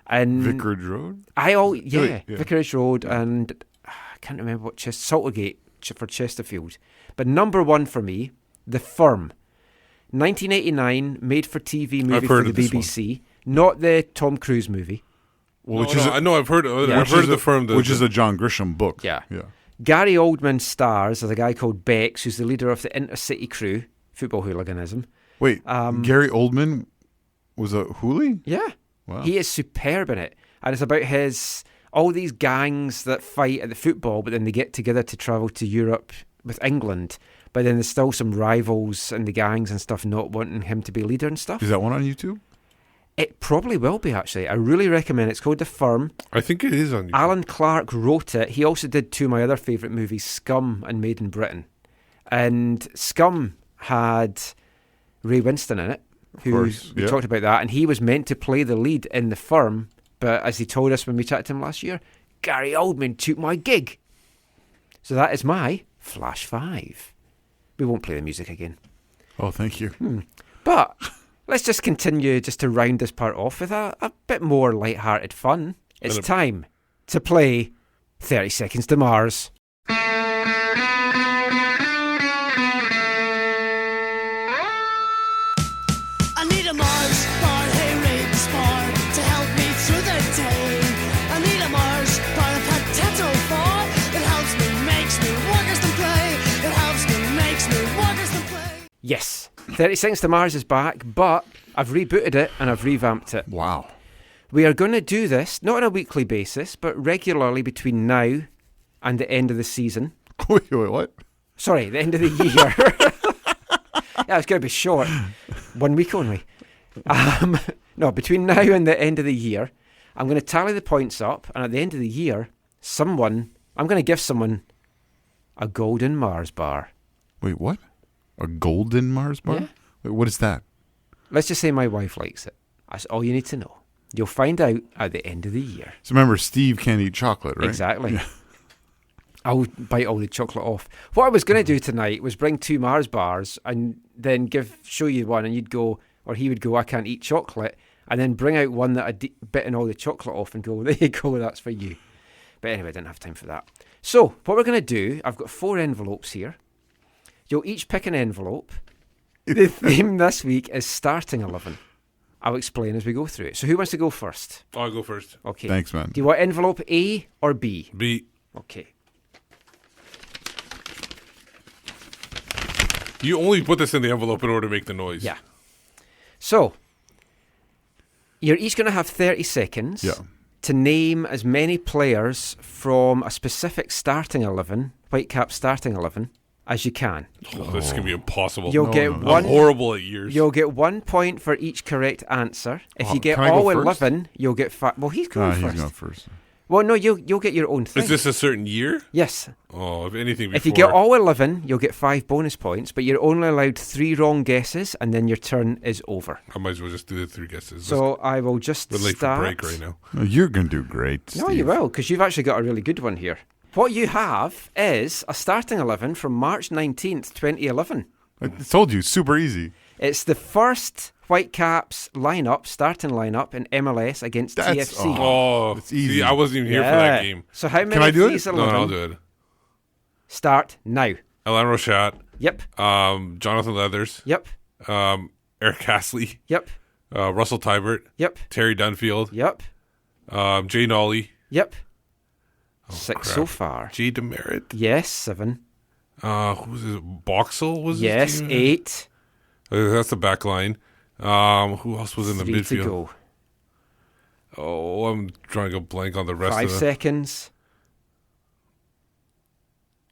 And Vicarage Road? Yeah. Vicarage Road, and I can't remember what Saltergate for Chesterfield. But number 1 for me, The Firm. 1989, made-for-TV movie for the BBC. Not the Tom Cruise movie. Well, I know I've heard of The Firm. Which is a John Grisham book. Yeah. Yeah. Gary Oldman stars as a guy called Bex, who's the leader of the Intercity Crew, football hooliganism. Wait, Gary Oldman was a hoolie? Yeah. Wow. He is superb in it. And it's about all these gangs that fight at the football, but then they get together to travel to Europe with England. But then there's still some rivals in the gangs and stuff not wanting him to be leader and stuff. Is that one on YouTube? It probably will be, actually. I really recommend it. It's called The Firm. I think it is on YouTube. Alan Clark wrote it. He also did 2 of my other favourite movies, Scum and Made in Britain. And Scum had Ray Winston in it, who we talked about that, and he was meant to play the lead in The Firm, But as he told us when we chatted to him last year, Gary Oldman took my gig. So that is my Flash 5. We won't play the music again. Oh, thank you. But let's just continue just to round this part off with a bit more light-hearted fun. It's time to play 30 Seconds to Mars. I need a Mars bar, hey Riggs bar, to help me through the day. I need a Mars bar, a potato bar, it helps me, makes me workers to play. It helps me, makes me workers to play. Yes, 30 Seconds to Mars is back, but I've rebooted it and I've revamped it. Wow. We are going to do this, not on a weekly basis, but regularly between now and the end of the season. Wait, what? Sorry, the end of the year. Yeah, it's going to be short. 1 week only. No, between now and the end of the year, I'm going to tally the points up, and at the end of the year, I'm going to give someone a golden Mars bar. Wait, what? A golden Mars bar? Yeah. Wait, what is that? Let's just say my wife likes it. That's all you need to know. You'll find out at the end of the year. So remember, Steve can't eat chocolate, right? Exactly. Yeah. I'll bite all the chocolate off. What I was going to do tonight was bring 2 Mars bars and then show you one, and you'd go, or he would go, I can't eat chocolate, and then bring out one that I'd bitten all the chocolate off and go, there you go, that's for you. But anyway, I didn't have time for that. So what we're going to do, I've got 4 envelopes here. You'll each pick an envelope. The theme this week is starting 11. I'll explain as we go through it. So who wants to go first? I'll go first. Okay. Thanks, man. Do you want envelope A or B? B. Okay. You only put this in the envelope in order to make the noise. Yeah. So, you're each going to have 30 seconds to name as many players from a specific starting 11, Whitecaps starting 11, as you can. Oh, this is going to be impossible. You'll get one. I'm horrible at years. You'll get 1 point for each correct answer. If you get can I go all first? 11, you'll get 5. Well, he's going first. He's going first. Well, no, you'll get your own thing. Is this a certain year? Yes. Oh, if anything before. If you get all 11, you'll get 5 bonus points, but you're only allowed 3 wrong guesses, and then your turn is over. I might as well just do the 3 guesses. So I will just We're late start. for break right now. No, you're going to do great, Steve. No, you will, because you've actually got a really good one here. What you have is a starting 11 from March 19th, 2011. I told you, super easy. It's the first Whitecaps starting lineup in MLS against TFC. Oh, it's easy. See, I wasn't even here for that game. So how many Can I do of it? these No, 11 I'll do it. start now? Alain Rochat. Yep. Jonathan Leathers. Yep. Eric Castley. Yep. Russell Tybert. Yep. Terry Dunfield. Yep. Jay Nolly. Yep. Oh, 6 crap. so far. Jay Demerit. Yes, 7. Who was it? Boxall was Yes, his team? 8. That's the back line. Who else was in the 3 midfield? to go. Oh, I'm trying to blank on the rest 5 of the... seconds.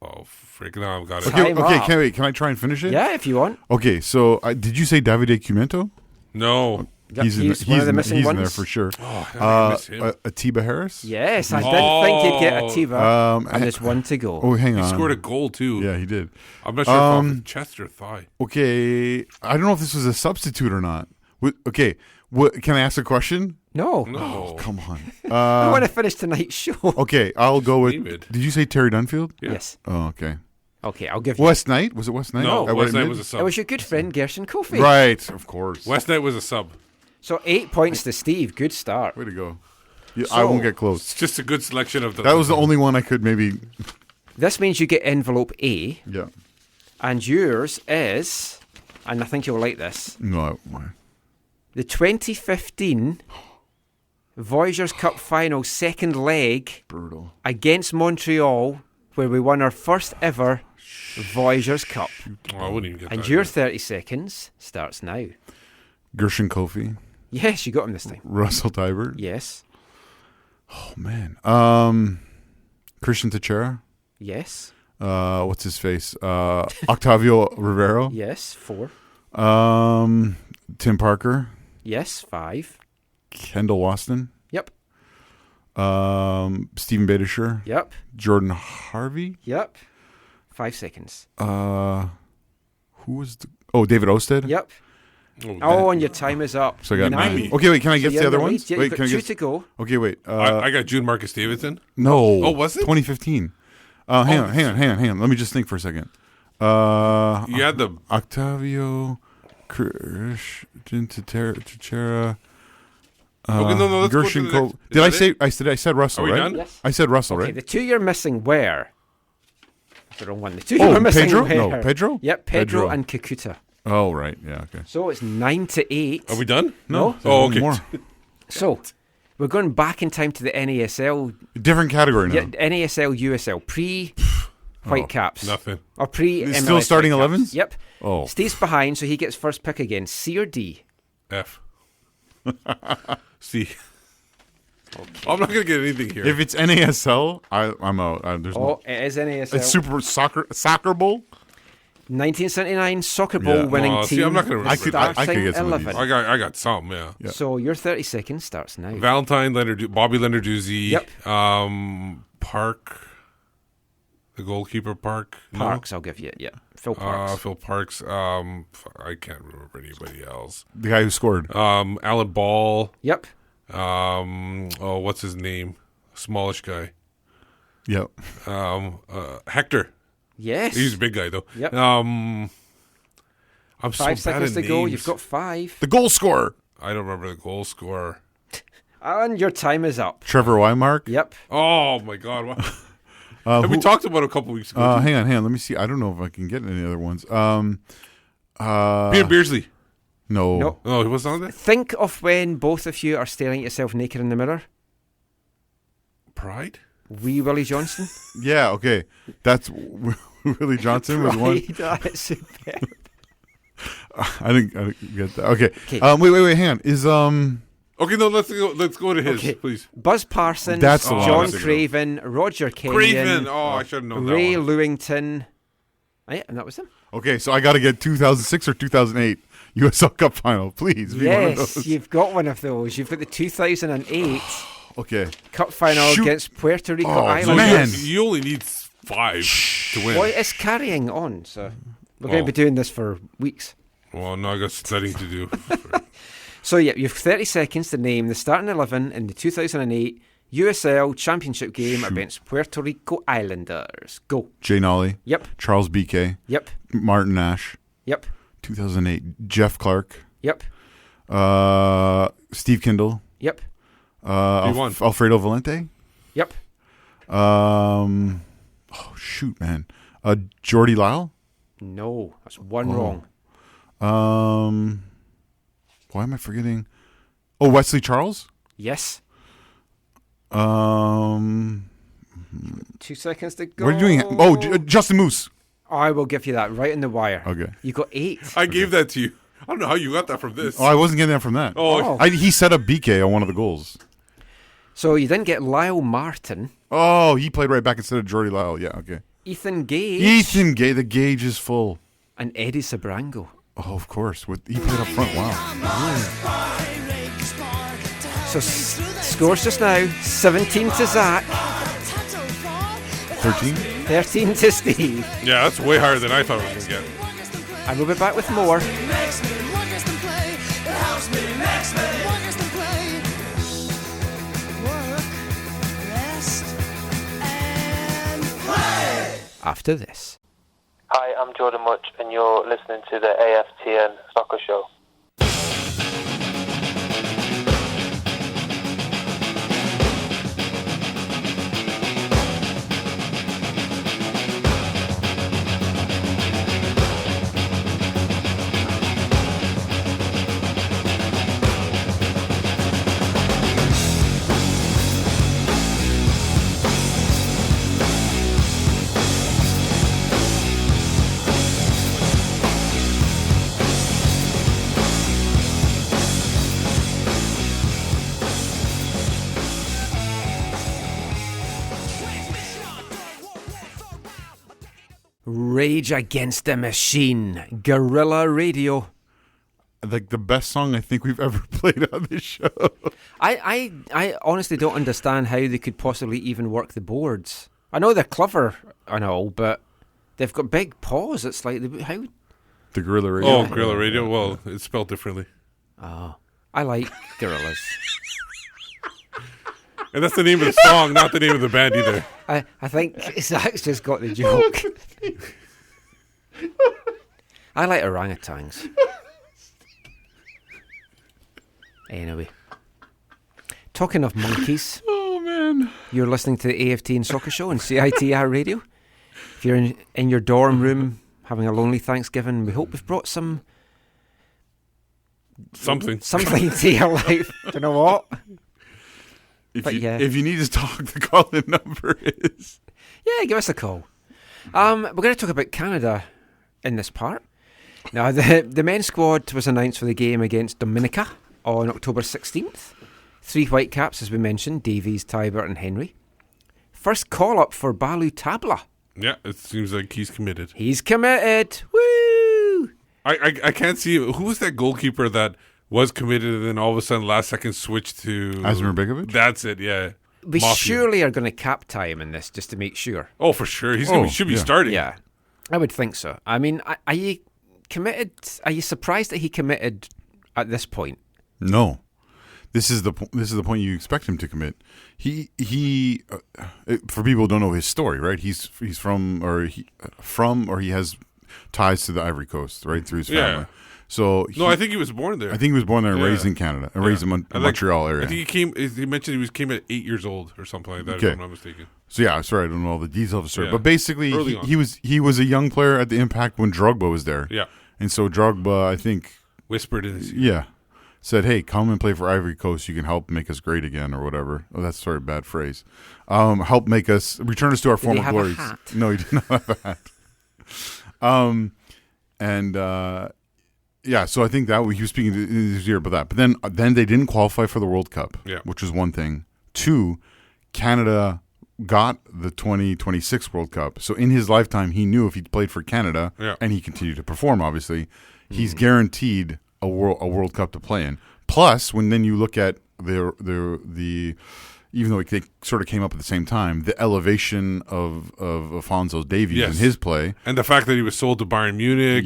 Oh, freaking now I've got it. Okay, can I try and finish it? Yeah, if you want. Okay, so did you say Davide Cumento? No. He's one of the missing in ones. there for sure. Oh, I miss him. Atiba Harris? Yes, I did think you'd get Atiba. And there's 1 to go. Oh, hang on. He scored a goal, too. Yeah, he did. I'm not sure if off his chest or thigh. Okay, I don't know if this was a substitute or not. Okay, can I ask a question? No. Oh, come on. I want to finish tonight's show. Okay, I'll go with... David. Did you say Terry Dunfield? Yeah. Yes. Oh, okay. Okay, I'll give you... West Knight? Was it West Knight? No, At West right Knight mid? was a sub. It was your good friend Gershon Kofi. Right, of course. West Knight was a sub. So 8 points to Steve. Good start. Way to go. Yeah, I won't get close. It's just a good selection of the... That was the only one I could maybe... This means you get envelope A. Yeah. And yours is, and I think you'll like this, No, the 2015 Voyageurs Cup final second leg brutal against Montreal, where we won our first ever Voyageurs Cup. Oh, I wouldn't even get And that. your 30 seconds starts now. Gershon Kofi. Yes, you got him this time. Russell Tybert. Yes. Oh, man. Christian Teixeira. Yes. What's his face? Octavio Rivero. Yes, 4. Tim Parker. Yes, 5. Kendall Waston. Yep. Stephen Badisher. Yep. Jordan Harvey. Yep. 5 seconds. Who was David Osted. Yep. Oh, and your time is up. So I got 9. 90. Okay, wait. Can I So guess you're the in other lead. ones? Yeah, Wait, you've got can I 2 guess? to go. Okay, wait. I got June Marcus Davidson. No. Oh, was it? 2015. Hang on. Let me just think for a second. You had the Octavio Christian Teixeira. Okay, no, let's go to the Gershenko. next. Is that it? I said Russell, Are we right? done? Yes. I said Russell, Okay, right? the 2 you're missing were... The wrong one. The 2 Oh, you're missing Pedro? were... No, Pedro? Yep, Pedro Pedro. and Kakuta. Oh, right. Yeah, okay. So it's 9-8. Are we done? No. Oh, okay. More. So we're going back in time to the NASL. Different category now. Yeah, NASL, USL, pre-Whitecaps. Nothing. Or pre-MLS. Still starting Whitecaps. 11s? Yep. Oh. Steve's behind, so he gets first pick again. C or D? F. C. Okay. I'm not going to get anything here. If it's NASL, I'm out. There's no, It is NASL. it's Super Soccer Bowl? 1979 Soccer Bowl Yeah. winning See, team. I'm not going to. I could get some of these. I got some. Yeah. So your 30 seconds starts now. Valentine Bobby Leonarduzzi. Yep. Park. The goalkeeper Park. Parks, I'll give you it. Yeah. Phil Parks. Phil Parks. I can't remember anybody else. The guy who scored. Alan Ball. Yep. Oh, what's his name? Smallish guy. Yep. Hector. Yes. He's a big guy though. Yep. I'm 5 so bad seconds at to go. names. You've got 5. The goal scorer. I don't remember the goal scorer. And your time is up. Trevor Weimark. Yep. Oh my God! Wow. We talked about it a couple weeks ago. Hang on. Let me see. I don't know if I can get any other ones. Peter Beardsley. No. No. Oh, he wasn't on there. Think of when both of you are staring at yourself naked in the mirror. Pride. Wee Willie Johnson. Yeah. Okay. That's Willie Johnson was one. That's superb. I didn't get that. Okay. Okay. Wait. Hang on. Is Okay, no, let's go to his, please. Buzz Parsons, That's the one I John was thinking of. Craven, Roger Kenyon. Craven. Oh, I should have known Ray that one. Lewington. Oh, yeah, and that was him. Okay, so I got to get 2006 or 2008 USL Cup final, please. Be one of Yes, those. you've got one of those. You've got the 2008 Okay. Cup final Shoot. against Puerto Rico Oh, Islanders. man. You only need 5 to win. Well, it's carrying on, so we're going Oh. to be doing this for weeks. Well, no, I got studying to do. So, yeah, you have 30 seconds to name the starting 11 in the 2008 USL Championship game against Puerto Rico Islanders. Go. Jay Nolly. Yep. Charles BK. Yep. Martin Nash. Yep. 2008. Jeff Clark. Yep. Steve Kindle. Yep. won. Alfredo Valente. Yep. Oh shoot, man. Jordy Lyle. No, that's one wrong. Why am I forgetting? Oh, Wesley Charles. Yes. 2 seconds to go. What are you doing? Oh, Justin Moose. I will give you that right in the wire. Okay. You got 8. I gave that to you. I don't know how you got that from this. Oh, I wasn't getting that from that. Oh. He set up BK on one of the goals. So you didn't get Lyle Martin. Oh, he played right back instead of Jordy Lyle. Yeah, okay. Ethan Gage. The gauge is full. And Eddie Sabrango. Oh, of course. He played up front. Wow. So scores just now, 17 to Zach. 13? 13 to Steve. Yeah, that's way higher than I thought I was going to get. And we'll be back with more. After this. Hi, I'm Jordan Much, and you're listening to the AFTN Soccer Show. Rage Against the Machine, Guerrilla Radio. Like the best song I think we've ever played on this show. I honestly don't understand how they could possibly even work the boards. I know they're clever and all, but they've got big paws. It's like, how? The Guerrilla Radio. Oh, Guerrilla Radio. Well, it's spelled differently. Oh, I like gorillas. And that's the name of the song, not the name of the band either. I think Zach's just got the joke. I like orangutans. Anyway. Talking of monkeys. Oh, man. You're listening to the AFTN Soccer Show on CITR Radio. If you're in your dorm room having a lonely Thanksgiving, we hope we've brought something to your life. Do you know what? If you need to talk, the call-in number is... Yeah, give us a call. We're going to talk about Canada in this part. Now, the men's squad was announced for the game against Dominica on October 16th. 3 Whitecaps, as we mentioned, Davies, Tybert and Henry. First call-up for Balu Tabla. Yeah, it seems like he's committed. He's committed. Woo! I can't see... Who was that goalkeeper that was committed and then all of a sudden last second switched to... Asmir Begovic? That's it, yeah. We Mafia. surely are going to cap tie him in this just to make sure. Oh, for sure. He should be yeah. starting. Yeah, I would think so. I mean, are you committed? Are you surprised that he committed at this point? No. This is the point you expect him to commit. He for people who don't know his story, right? He's from he has ties to the Ivory Coast, right, through his family. Yeah. So I think he was born there. I think he was born there and raised in Canada, and raised in Montreal area. I think he mentioned he came at 8 years old or something like that. Okay. If I'm not mistaken. So yeah, sorry, I don't know all the details of the story, Yeah. but basically he was a young player at the Impact when Drogba was there. Yeah. And so Drogba, I think, whispered in his ear. Yeah. Said, hey, come and play for Ivory Coast. You can help make us great again or whatever. Oh, that's sorry, bad phrase. Help make us, return us to our former glories. Hat? No, he did not have a hat. Yeah, so I think that he was speaking to his ear about that. But then they didn't qualify for the World Cup, which was one thing. 2, Canada got the 2026 World Cup. So in his lifetime, he knew if he played for Canada, and he continued to perform, obviously, he's guaranteed a World Cup to play in. Plus, when then you look at the even though they sort of came up at the same time, the elevation of Alphonso Davies in his play, and the fact that he was sold to Bayern Munich,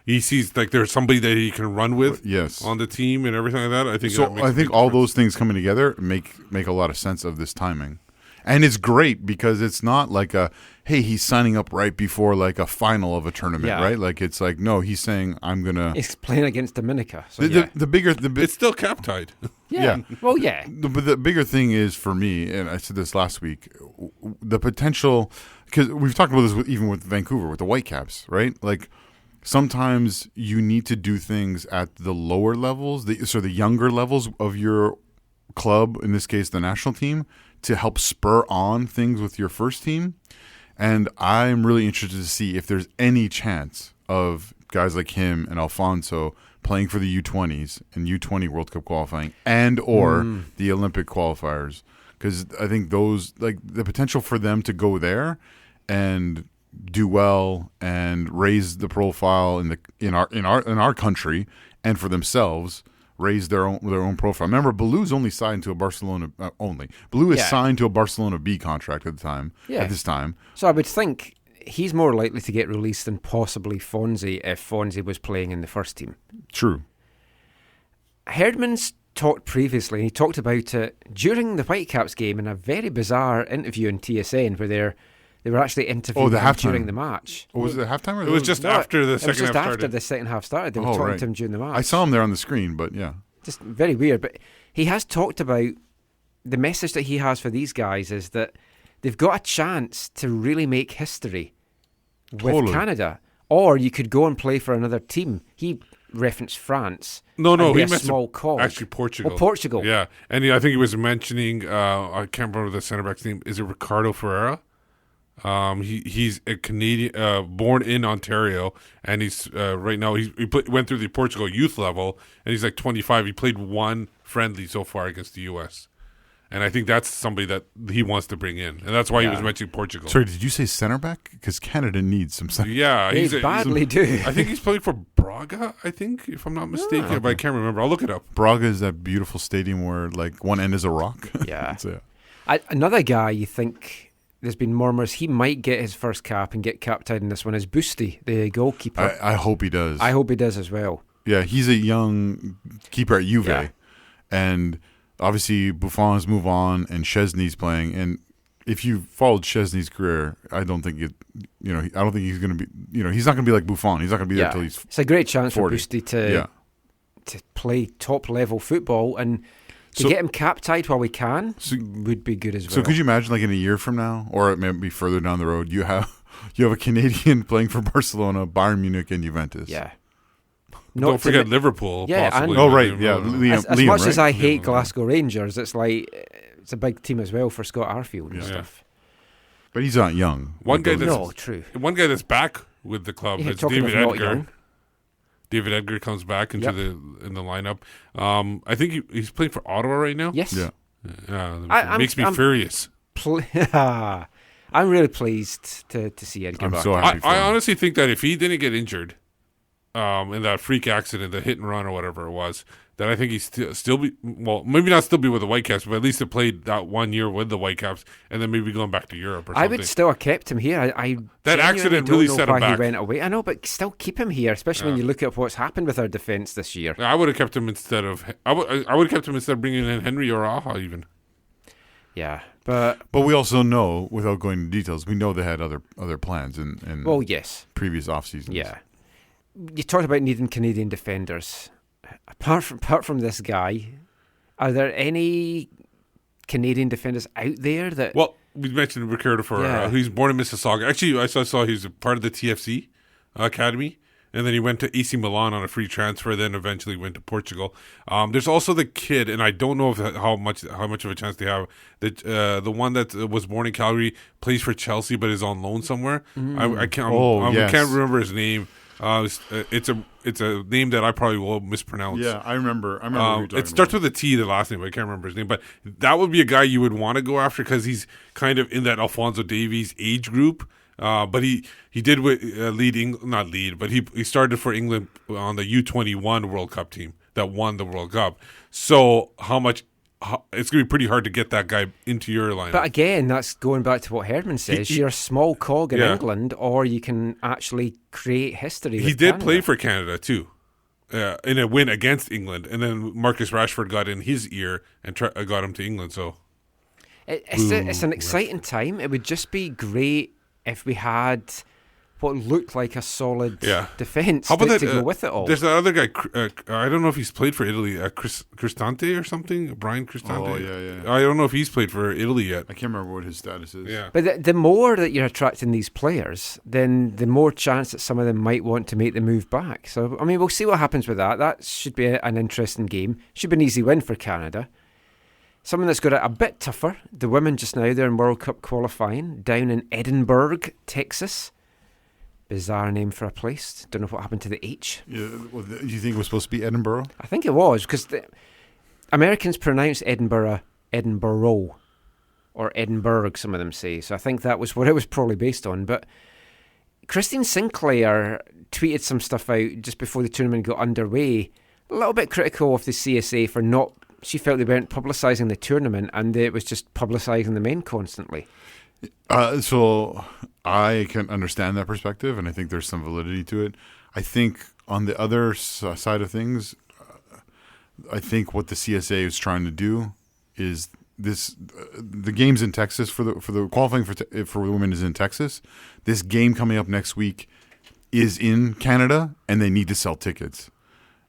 he sees like there's somebody that he can run with, on the team and everything like that. I think so. I think all those things coming together make a lot of sense of this timing. And it's great because it's not like he's signing up right before like a final of a tournament, right? Like it's like, no, he's saying I'm going to... He's playing against Dominica. So it's still cap tied. Yeah. Well, yeah. But the bigger thing is for me, and I said this last week, the potential, because we've talked about this even with Vancouver, with the Whitecaps, right? Like sometimes you need to do things at the lower levels, the younger levels of your club, in this case the national team, to help spur on things with your first team. And I'm really interested to see if there's any chance of guys like him and Alfonso playing for the U20s and U20 World Cup qualifying and or the Olympic qualifiers. Because I think those, like the potential for them to go there and do well and raise the profile in our country and for themselves, raise their own profile. Remember, Ballou's only signed to a Barcelona Ballou is signed to a Barcelona B contract at the time. At this time, so I would think he's more likely to get released than possibly Fonzie if Fonzie was playing in the first team. True. Herdman's talked previously. He talked about it during the Whitecaps game in a very bizarre interview in TSN where they were actually interviewing him during the match. Oh, was it halftime? Or it was just after the second half started. After the second half started. They were talking to him during the match. I saw him there on the screen, but yeah. Just very weird. But he has talked about the message that he has for these guys is that they've got a chance to really make history with Canada. Or you could go and play for another team. He referenced France. No, he meant small cog. Actually, Portugal. Oh, Portugal. Yeah, and I think he was mentioning, I can't remember the center back's name. Is it Ricardo Ferreira? He's a Canadian, born in Ontario, and he's right now went through the Portugal youth level, and he's like 25. He played one friendly so far against the U.S., and I think that's somebody that he wants to bring in, and that's why he was mentioning Portugal. Sorry, did you say center back? Because Canada needs some center. Yeah, they badly do. I think he's playing for Braga. I think, if I'm not mistaken, but I can't remember. I'll look it up. Braga is that beautiful stadium where like one end is a rock. Yeah. So, Another guy you think there's been murmurs he might get his first cap and get captained in this one is Boosty, the goalkeeper. I hope he does. I hope he does as well. Yeah, he's a young keeper at Juve. Yeah. And obviously Buffon's move on and Szczesny's playing. And if you followed Szczesny's career, I don't think I don't think he's going to be, he's not going to be like Buffon. He's not going to be there until he's It's a great chance 40. for Boosty to play top level football, and to get him cap-tied while we can would be good as well. So could you imagine, like in a year from now, or it may be further down the road, you have a Canadian playing for Barcelona, Bayern Munich, and Juventus? Yeah. Don't forget Liverpool. Yeah, possibly. As Liam, much right? as I hate Glasgow Rangers, it's like it's a big team as well for Scott Arfield and stuff. But he's not young. One guy true. One guy that's back with the club is talking David of not Edgar. young. David Edgar comes back into in the lineup. I think he's playing for Ottawa right now. Yes. Yeah. It makes me furious. I'm really pleased to see Edgar back. so happy for I him. honestly think that if he didn't get injured in that freak accident, the hit and run or whatever it was, that I think he'd still be, well, maybe not still be with the Whitecaps, but at least have played that 1 year with the Whitecaps and then maybe going back to Europe or something. I would still have kept him here. I that accident really set him back. He went away. I know, but still keep him here, especially when you look at what's happened with our defence this year. I would have kept him instead of bringing in Henry or Aja even. Yeah, but we also know, without going into details, we know they had other plans in yes, previous off seasons. Yeah, you talked about needing Canadian defenders. Apart from this guy, are there any Canadian defenders out there that? Well, we mentioned Ricardo Ferreira. He's born in Mississauga. Actually, I saw he's a part of the TFC academy, and then he went to AC Milan on a free transfer. Then eventually went to Portugal. There's also the kid, and I don't know how much of a chance they have. The one that was born in Calgary, plays for Chelsea, but is on loan somewhere. I can't remember his name. It's a name that I probably will mispronounce. Yeah, I remember. Who you're talking it starts with a T, the last name, but I can't remember his name. But that would be a guy you would want to go after because he's kind of in that Alphonso Davies age group. But he did he started for England on the U21 World Cup team that won the World Cup. So it's going to be pretty hard to get that guy into your lineup. But again, that's going back to what Herdman says. You're a small cog in England, or you can actually create history. He did play for Canada too, in a win against England, and then Marcus Rashford got in his ear and got him to England. So it's an exciting time. It would just be great if we had what looked like a solid defence to go with it all. There's that other guy, I don't know if he's played for Italy, Cristante or something, Brian Cristante. Oh, yeah. I don't know if he's played for Italy yet. I can't remember what his status is. Yeah. But the more that you're attracting these players, then the more chance that some of them might want to make the move back. So, I mean, we'll see what happens with that. That should be an interesting game. Should be an easy win for Canada. Something that's got it a bit tougher. The women just now, they're in World Cup qualifying down in Edinburgh, Texas. Bizarre name for a place. Don't know what happened to the H. Yeah, well, do you think it was supposed to be Edinburgh? I think it was, because the Americans pronounce Edinburgh, or Edinburgh, some of them say. So I think that was what it was probably based on. But Christine Sinclair tweeted some stuff out just before the tournament got underway. A little bit critical of the CSA for not... She felt they weren't publicising the tournament, and it was just publicising the men constantly. So I can understand that perspective, and I think there's some validity to it. I think on the other side of things, I think what the CSA is trying to do is the games in Texas for the qualifying for women is in Texas. This game coming up next week is in Canada, and they need to sell tickets.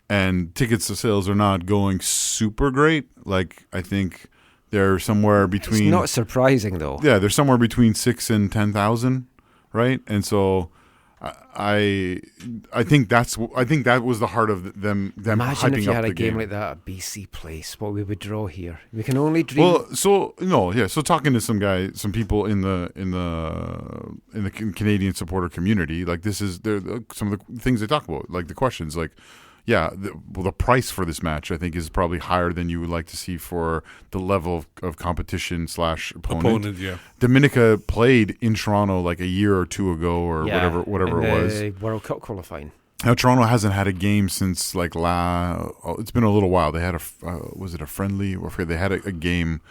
And tickets to sales are not going super great. Like, I think they're somewhere between... It's not surprising, though. Yeah, they're somewhere between 6,000 and 10,000, right? And so I think that was the heart of them Imagine hyping if you up had the a game game like that at BC Place, what we would draw here. We can only dream... Well, so talking to some people in the Canadian supporter community, like some of the things they talk about, like the questions, like... Yeah, the price for this match, I think, is probably higher than you would like to see for the level of competition / opponent. Yeah. Dominica played in Toronto like a year or two ago, or whatever it was. World Cup qualifying. Now Toronto hasn't had a game since it's been a little while. They had was it a friendly? Or they had a game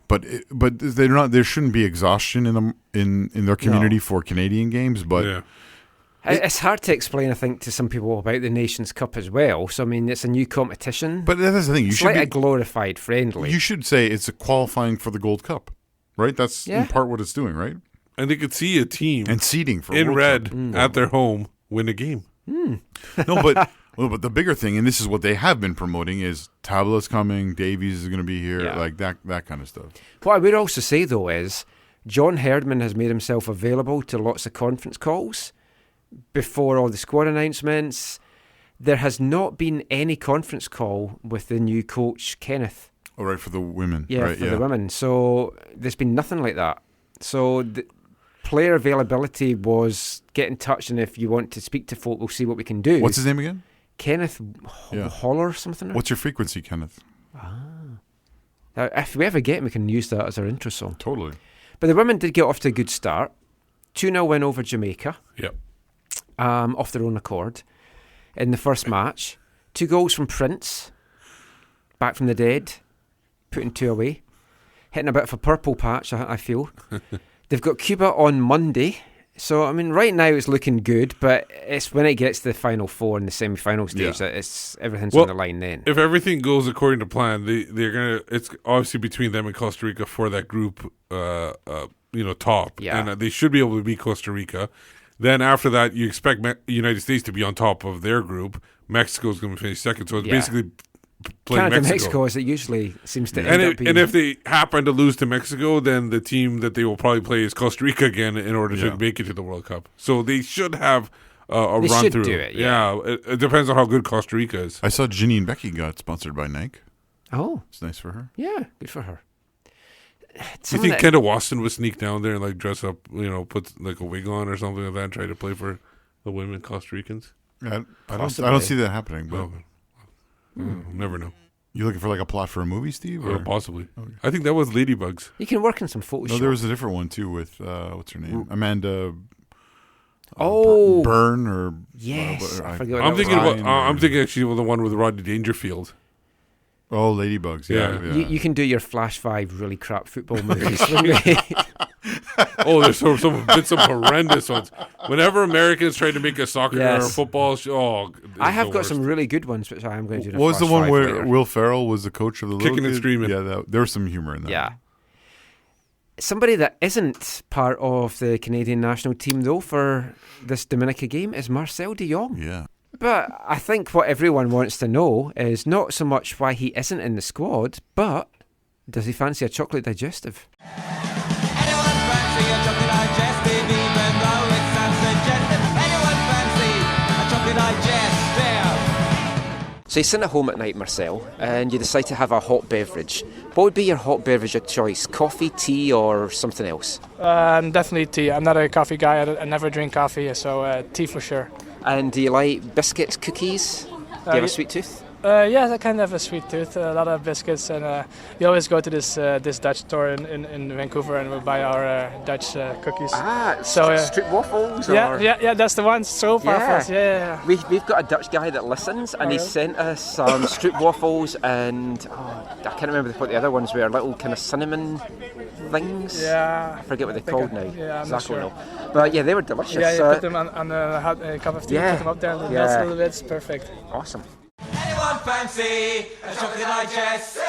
But they're not. There shouldn't be exhaustion in their community for Canadian games. But it's hard to explain, I think, to some people about the Nations Cup as well. So I mean, it's a new competition. But that's the thing. It's like a glorified friendly. You should say it's a qualifying for the Gold Cup, right? That's in part what it's doing, right? And they could see a team and seeding for in World red Cup. at their home win a game. No, but the bigger thing, and this is what they have been promoting, is Tabla's coming, Davies is going to be here, like that kind of stuff. What I would also say, though, is John Herdman has made himself available to lots of conference calls before all the squad announcements. There has not been any conference call with the new coach, Kenneth. Oh, right, for the women. Yeah, right, for the women. So there's been nothing like that. So the player availability was get in touch, and if you want to speak to folk, we'll see what we can do. What's his name again? Kenneth Holler or something. What's your frequency, Kenneth? Now, if we ever get him, we can use that as our intro song. Totally. But the women did get off to a good start. 2-0 win over Jamaica. Yep. Off their own accord. In the first match. 2 goals from Prince. Back from the dead. Putting 2 away. Hitting a bit of a purple patch, I feel. They've got Cuba on Monday. So, I mean, right now it's looking good, but it's when it gets to the Final Four in the semi-final stage that everything's on the line then. If everything goes according to plan, they're gonna. It's obviously between them and Costa Rica for that group, top. Yeah. And they should be able to beat Costa Rica. Then after that, you expect United States to be on top of their group. Mexico's going to finish second, so it's basically playing Mexico as it usually seems to end up being. And if they happen to lose to Mexico, then the team that they will probably play is Costa Rica again in order to make it to the World Cup. So they should have a They run should through. do it, it depends on how good Costa Rica is. I saw Ginny and Becky got sponsored by Nike. Oh. It's nice for her. Yeah, good for her. Do you think Kendall Waston would sneak down there and like dress up, put like a wig on or something like that and try to play for the women Costa Ricans? I don't see that happening, but never know. You looking for like a plot for a movie, Steve? Or? Possibly. Okay. I think that was Ladybugs. You can work in some Photoshop. No, there was a different one too with what's her name? Amanda. Byrne or yes, I forget. I'm thinking actually the one with Rodney Dangerfield. Oh, Ladybugs. Yeah. You can do your Flash 5 really crap football movies. There's some horrendous ones. Whenever Americans try to make a soccer or a football show, I have got some really good ones, which I am going to do. What was the one where Will Ferrell was the coach of the Kicking and Screaming? Yeah, there was some humor in that. Yeah. Somebody that isn't part of the Canadian national team, though, for this Dominica game is Marcel de Jong. Yeah. But I think what everyone wants to know is not so much why he isn't in the squad, but does he fancy a chocolate digestive? So you're sitting at home at night, Marcel, and you decide to have a hot beverage. What would be your hot beverage of choice? Coffee, tea, or something else? Definitely tea. I'm not a coffee guy. I never drink coffee, so tea for sure. And do you like biscuits, cookies? Do you have a sweet tooth? Yeah, I kind of have a sweet tooth. A lot of biscuits, and we always go to this Dutch store in Vancouver, and we buy our Dutch cookies. Strip waffles. Yeah, that's the one. So far for us. Yeah. We've got a Dutch guy that listens, and he sent us some strip waffles, and I can't remember what the other ones were. Little kind of cinnamon things. Yeah. I forget what they're called now. Yeah, I'm not sure. But yeah, they were delicious. Yeah, you put them on a hot cup of tea, put them up there, and it melts a little bit. It's perfect. Awesome. Anyone fancy a chocolate digestive?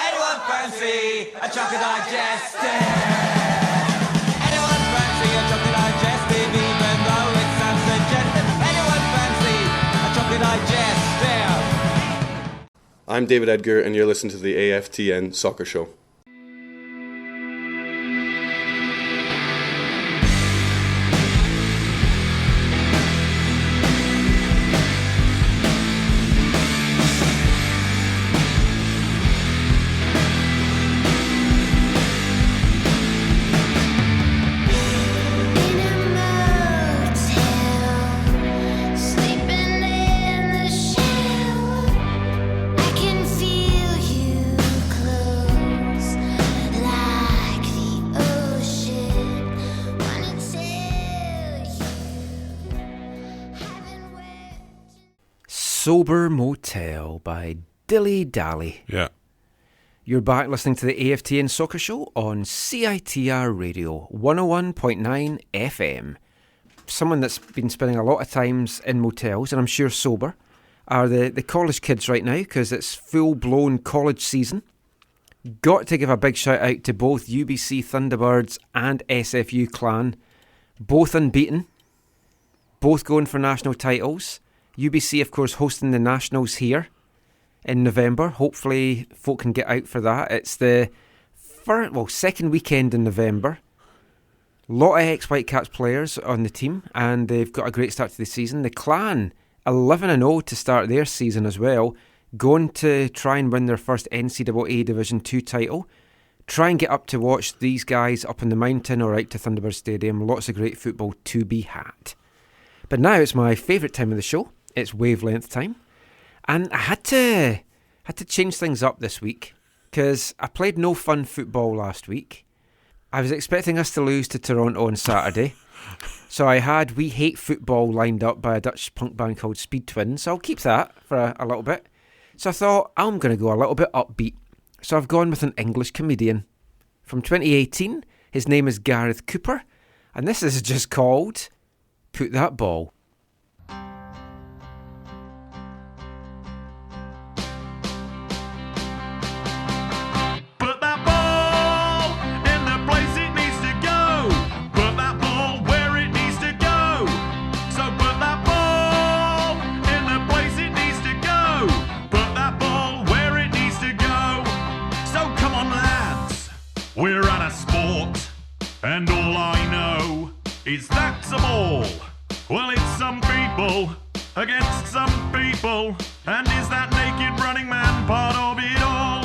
Anyone fancy a chocolate digestive? Anyone fancy a chocolate digestive? Even though it sounds suggestive. Anyone fancy a chocolate digestive? I'm David Edgar, and you're listening to the AFTN Soccer Show. Sober Motel by Dilly Dally. Yeah. You're back listening to the AFTN Soccer Show on CITR Radio 101.9 FM. Someone that's been spending a lot of times in motels, and I'm sure sober, are the college kids right now, because it's full-blown college season. Got to give a big shout out to both UBC Thunderbirds and SFU Clan. Both unbeaten. Both going for national titles. UBC, of course, hosting the Nationals here in November. Hopefully folk can get out for that. It's the second weekend in November. A lot of ex-Whitecaps players on the team, and they've got a great start to the season. The Clan, 11-0 to start their season as well, going to try and win their first NCAA Division 2 title. Try and get up to watch these guys up in the mountain or out to Thunderbird Stadium. Lots of great football to be had. But now it's my favourite time of the show. It's wavelength time. And I had to change things up this week because I played no fun football last week. I was expecting us to lose to Toronto on Saturday. So I had We Hate Football lined up by a Dutch punk band called Speed Twins. So I'll keep that for a little bit. So I thought I'm going to go a little bit upbeat. So I've gone with an English comedian. From 2018, his name is Gareth Cooper. And this is just called Put That Ball. We're at a sport, and all I know is that's a ball. Well, it's some people against some people, and is that naked running man part of it all?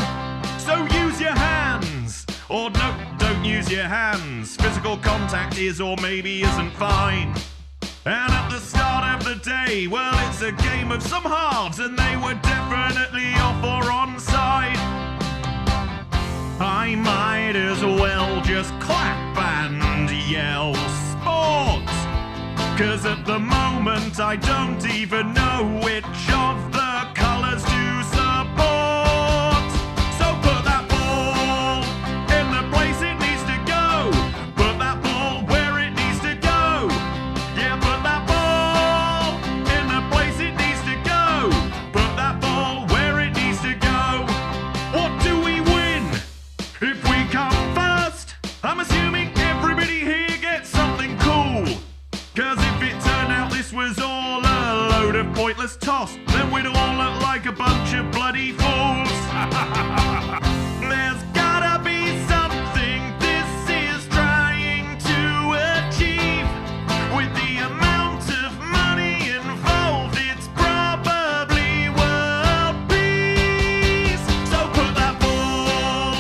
So use your hands, or no, don't use your hands. Physical contact is or maybe isn't fine. And at the start of the day, well, it's a game of some halves, and they were definitely off or onside. I might as well just clap and yell sport, 'cause at the moment I don't even know which of the colours to support. So put that ball in the place it needs to go. Put that ball where it needs to go. Yeah, put that ball in the place it needs to go. Put that ball where it needs to go. What do we win if we come first? I'm assuming everybody here gets something cool. 'Cause if it turned out this was all a load of pointless toss, then we'd all look like a bunch of bloody fools. There's gotta be something this is trying to achieve. With the amount of money involved, it's probably world peace. So put that ball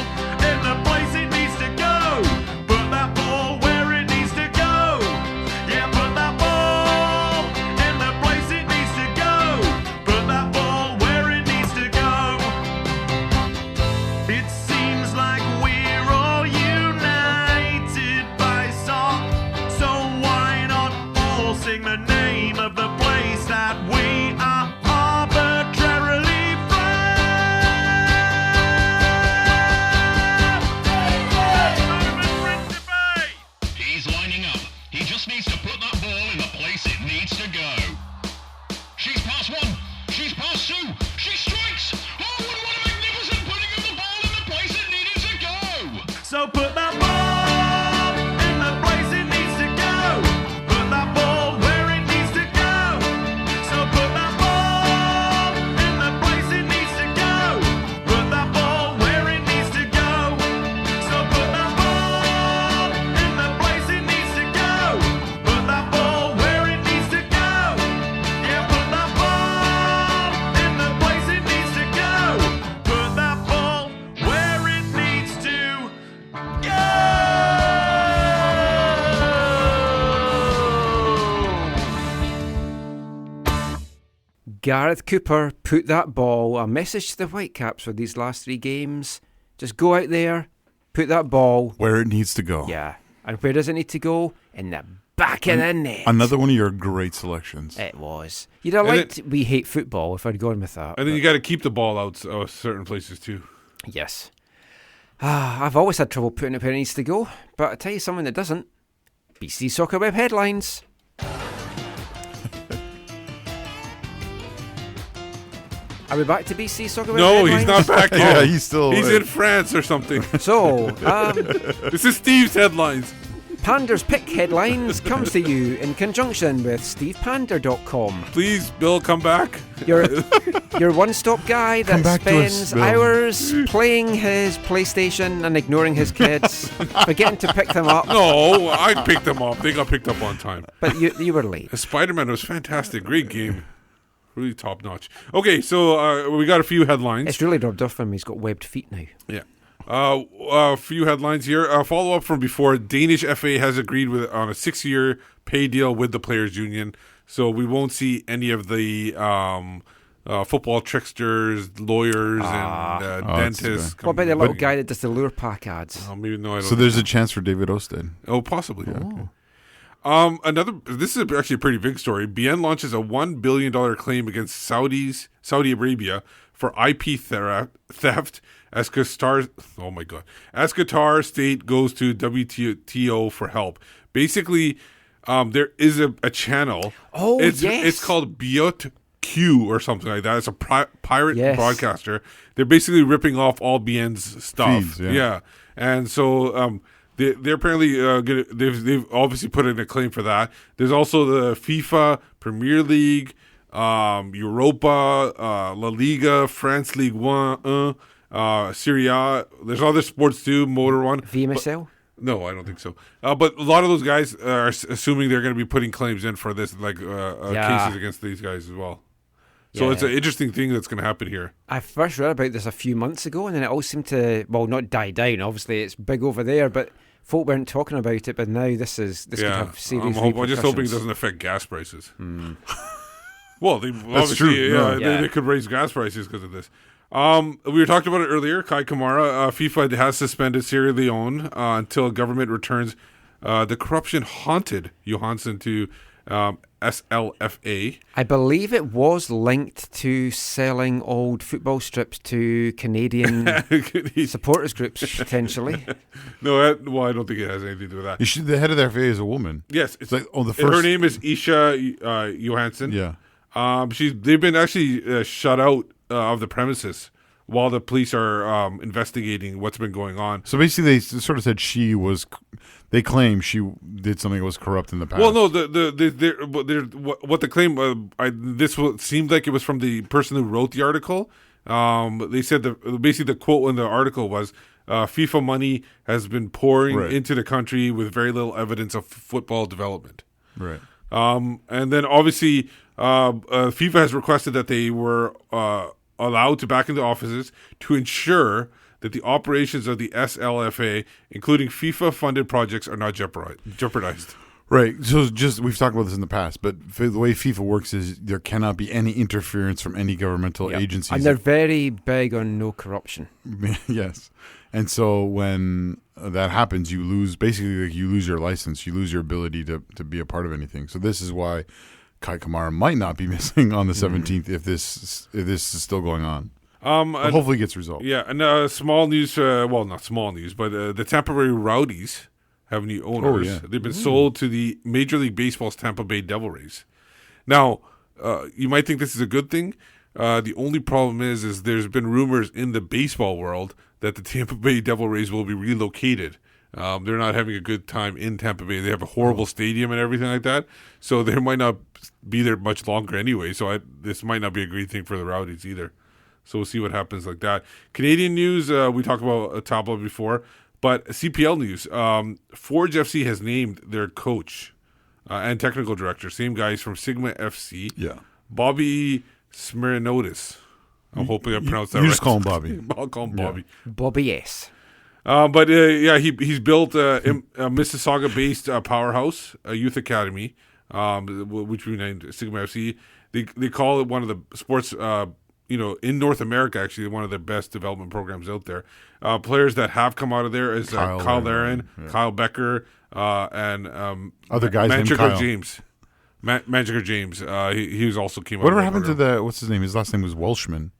in the place it needs to go. Put that ball where it needs to go. Yeah, put that ball in the place it needs to go. Put that ball where it needs to go. It seems like we're all united by song, so why not all sing the name of the place that we are arbitrarily from? He's lining up. He just needs to put that ball in the place it needs to go. She's past one. She's past two. She strikes. Oh, and what a magnificent putting of the ball in the place it needed to go. So put that ball in the place it needs to go. Put that ball where it needs to go. So put that ball in the place it needs to go. Put that ball where it needs to go. So put that ball in the place it needs to go. Put that ball where it needs to go. Yeah, put that ball in the place it needs to go. Put that ball where it needs to go. Gareth Cooper, Put That Ball. A message to the Whitecaps for these last three games. Just go out there, put that ball where it needs to go. Yeah. And where does it need to go? In the back of the net. Another one of your great selections. It was. You'd have liked We Hate Football if I'd gone with that. And then you got to keep the ball out certain places too. Yes. I've always had trouble putting it where it needs to go, but I tell you something that doesn't. BC Soccer Web headlines. Are we back to BC Soccer Web No, headlines? he's not back yet. Yeah, he's still. He's in France or something. So, This is Steve's headlines. Pander's Pick Headlines comes to you in conjunction with StevePander.com. Please, Bill, come back. Your one-stop guy Come that back to us, spends Bill. hours playing his PlayStation and ignoring his kids, forgetting to pick them up. No, I picked them up. They got picked up on time. But you were late. Spider-Man was fantastic. Great game. Really top notch. Okay, so we got a few headlines. It's really rubbed off him. He's got webbed feet now. Yeah. A few headlines here. Follow up from before. Danish FA has agreed on a 6-year pay deal with the Players Union. So we won't see any of the football tricksters, lawyers, and dentists. What about the little guy that does the lure pack ads? Maybe no. I don't So there's a chance for David Osted. Oh, possibly. Yeah. This is actually a pretty big story. BN launches a $1 billion claim against Saudi Arabia for IP theft as Qatar. Oh my God! As Qatar state goes to WTO for help. Basically, there is a channel. Oh, yes. Yes. It's called Biot Q or something like that. It's a pirate Yes. broadcaster. They're basically ripping off all BN's stuff. Feeds, yeah. And so they're apparently they've obviously put in a claim for that. There's also the FIFA Premier League, Europa, La Liga, France League 1, Serie A. There's other sports too, Motor One. VMSL? No, I don't think so. But a lot of those guys are assuming they're going to be putting claims in for this, like cases against these guys as well. So it's an interesting thing that's going to happen here. I first read about this a few months ago, and then it all seemed to, not die down. Obviously, it's big over there, but folk weren't talking about it. But now this could have serious repercussions. I'm just hoping it doesn't affect gas prices. Well, they That's obviously, true. They could raise gas prices because of this. We were talking about it earlier. Kai Kamara, FIFA has suspended Sierra Leone until government returns the corruption-haunted Johansson to SLFA. I believe it was linked to selling old football strips to Canadian supporters groups, potentially. No, I don't think it has anything to do with that. The head of the FA is a woman. Yes, it's like the first. Her name is Isha Johansson. Yeah. They've been actually shut out of the premises while the police are investigating what's been going on. So basically, they sort of said they claim she did something that was corrupt in the past. Well, no, what the claim seemed like it was from the person who wrote the article. They said basically the quote in the article was, FIFA money has been pouring into the country with very little evidence of football development. Right. And then obviously FIFA has requested that they were allowed to back into offices to ensure that the operations of the SLFA, including FIFA-funded projects, are not jeopardized. Right. So we've talked about this in the past, but the way FIFA works is there cannot be any interference from any governmental agencies. And they're very big on no corruption. Yes. And so when that happens, you lose your license, you lose your ability to be a part of anything. So this is why Kai Kamara might not be missing on the 17th if this is still going on. But hopefully it gets resolved. Yeah, and small news, not small news, but the Tampa Bay Rowdies have new owners. Oh, yeah. They've been sold to the Major League Baseball's Tampa Bay Devil Rays. Now, you might think this is a good thing. The only problem is there's been rumors in the baseball world that the Tampa Bay Devil Rays will be relocated. They're not having a good time in Tampa Bay. They have a horrible stadium and everything like that. So they might not be there much longer anyway. So this might not be a great thing for the Rowdies either. So we'll see what happens like that. Canadian news, we talked about Tabla before. But CPL news, Forge FC has named their coach and technical director, same guys from Sigma FC. Yeah. Bobby Smirnotis. I'm hoping I pronounced that right. You just call him Bobby. I'll call him Bobby. Bobby S. But he's built a Mississauga-based powerhouse, a youth academy, which we named Sigma FC. They call it one of the sports, in North America, actually, one of the best development programs out there. Players that have come out of there is Kyle Laren, Kyle Becker, and other guys named Magical Kyle. James. Magical James. He was also came out. Whatever happened to what's his name? His last name was Welshman.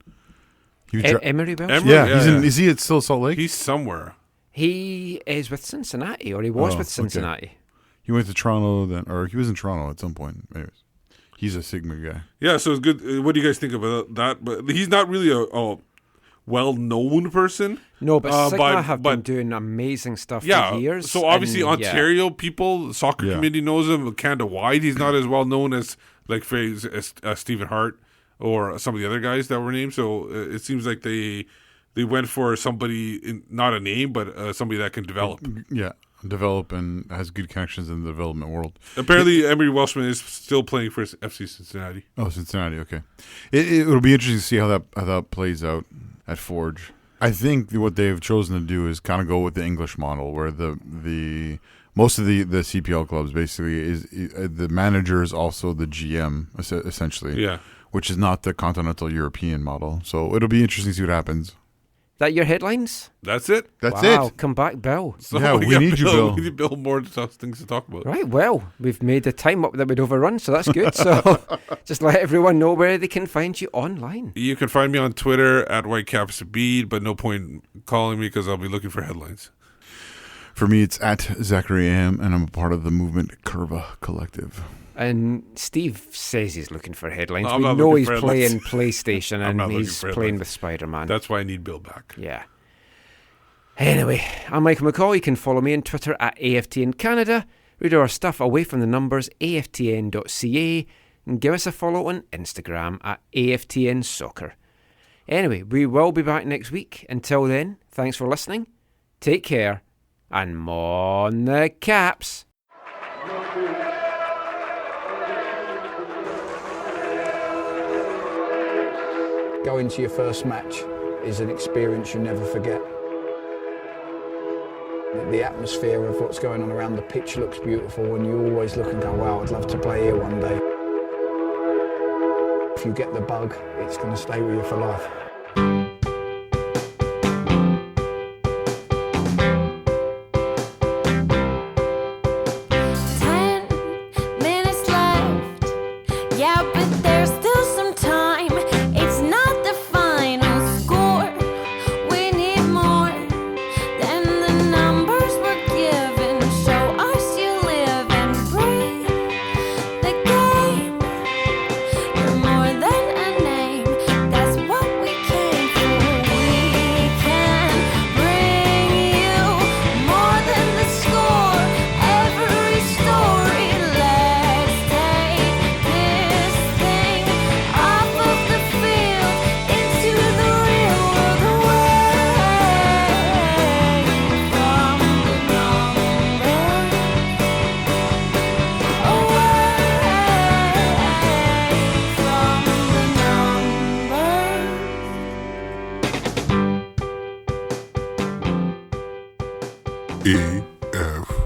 Emery Welsh? Is he at still Salt Lake? He's somewhere. He is with Cincinnati, or he was with Cincinnati. Okay. He went to Toronto then, or he was in Toronto at some point. Anyways, he's a Sigma guy. Yeah, so it's good. What do you guys think about that? But he's not really a well-known person. No, but Sigma have been doing amazing stuff for years. So obviously Ontario people, the soccer community knows him. Canada-wide, he's not as well-known as, like, as Stephen Hart or some of the other guys that were named. So it seems like they went for somebody, not a name, but somebody that can develop. Yeah, develop and has good connections in the development world. Apparently, Emery Welshman is still playing for FC Cincinnati. Oh, Cincinnati, okay. It'll be interesting to see how that plays out at Forge. I think what they've chosen to do is kind of go with the English model, where the most of the CPL clubs basically is the manager is also the GM essentially. Yeah. Which is not the continental European model. So it'll be interesting to see what happens. That your headlines? That's it. That's wow, it. Come back, Bill. So yeah, we need you, Bill. We need Bill more things to talk about. Right, well, we've made the time up that we'd overrun, so that's good. So just let everyone know where they can find you online. You can find me on Twitter at WhitecapsBead, but no point calling me because I'll be looking for headlines. For me, it's at Zachary Am, and I'm a part of the Movement Curva Collective. And Steve says he's looking for headlines. No, we know he's playing PlayStation and he's playing with Spider-Man. That's why I need Bill back. Yeah. Anyway, I'm Michael McCall. You can follow me on Twitter at AFTN Canada. Read our stuff away from the numbers, aftn.ca, and give us a follow on Instagram at AFTN Soccer. Anyway, we will be back next week. Until then, thanks for listening. Take care, and mon the Caps. Going to your first match is an experience you never forget. The atmosphere of what's going on around the pitch looks beautiful, and you always look and go, wow, I'd love to play here one day. If you get the bug, it's going to stay with you for life. AFTN.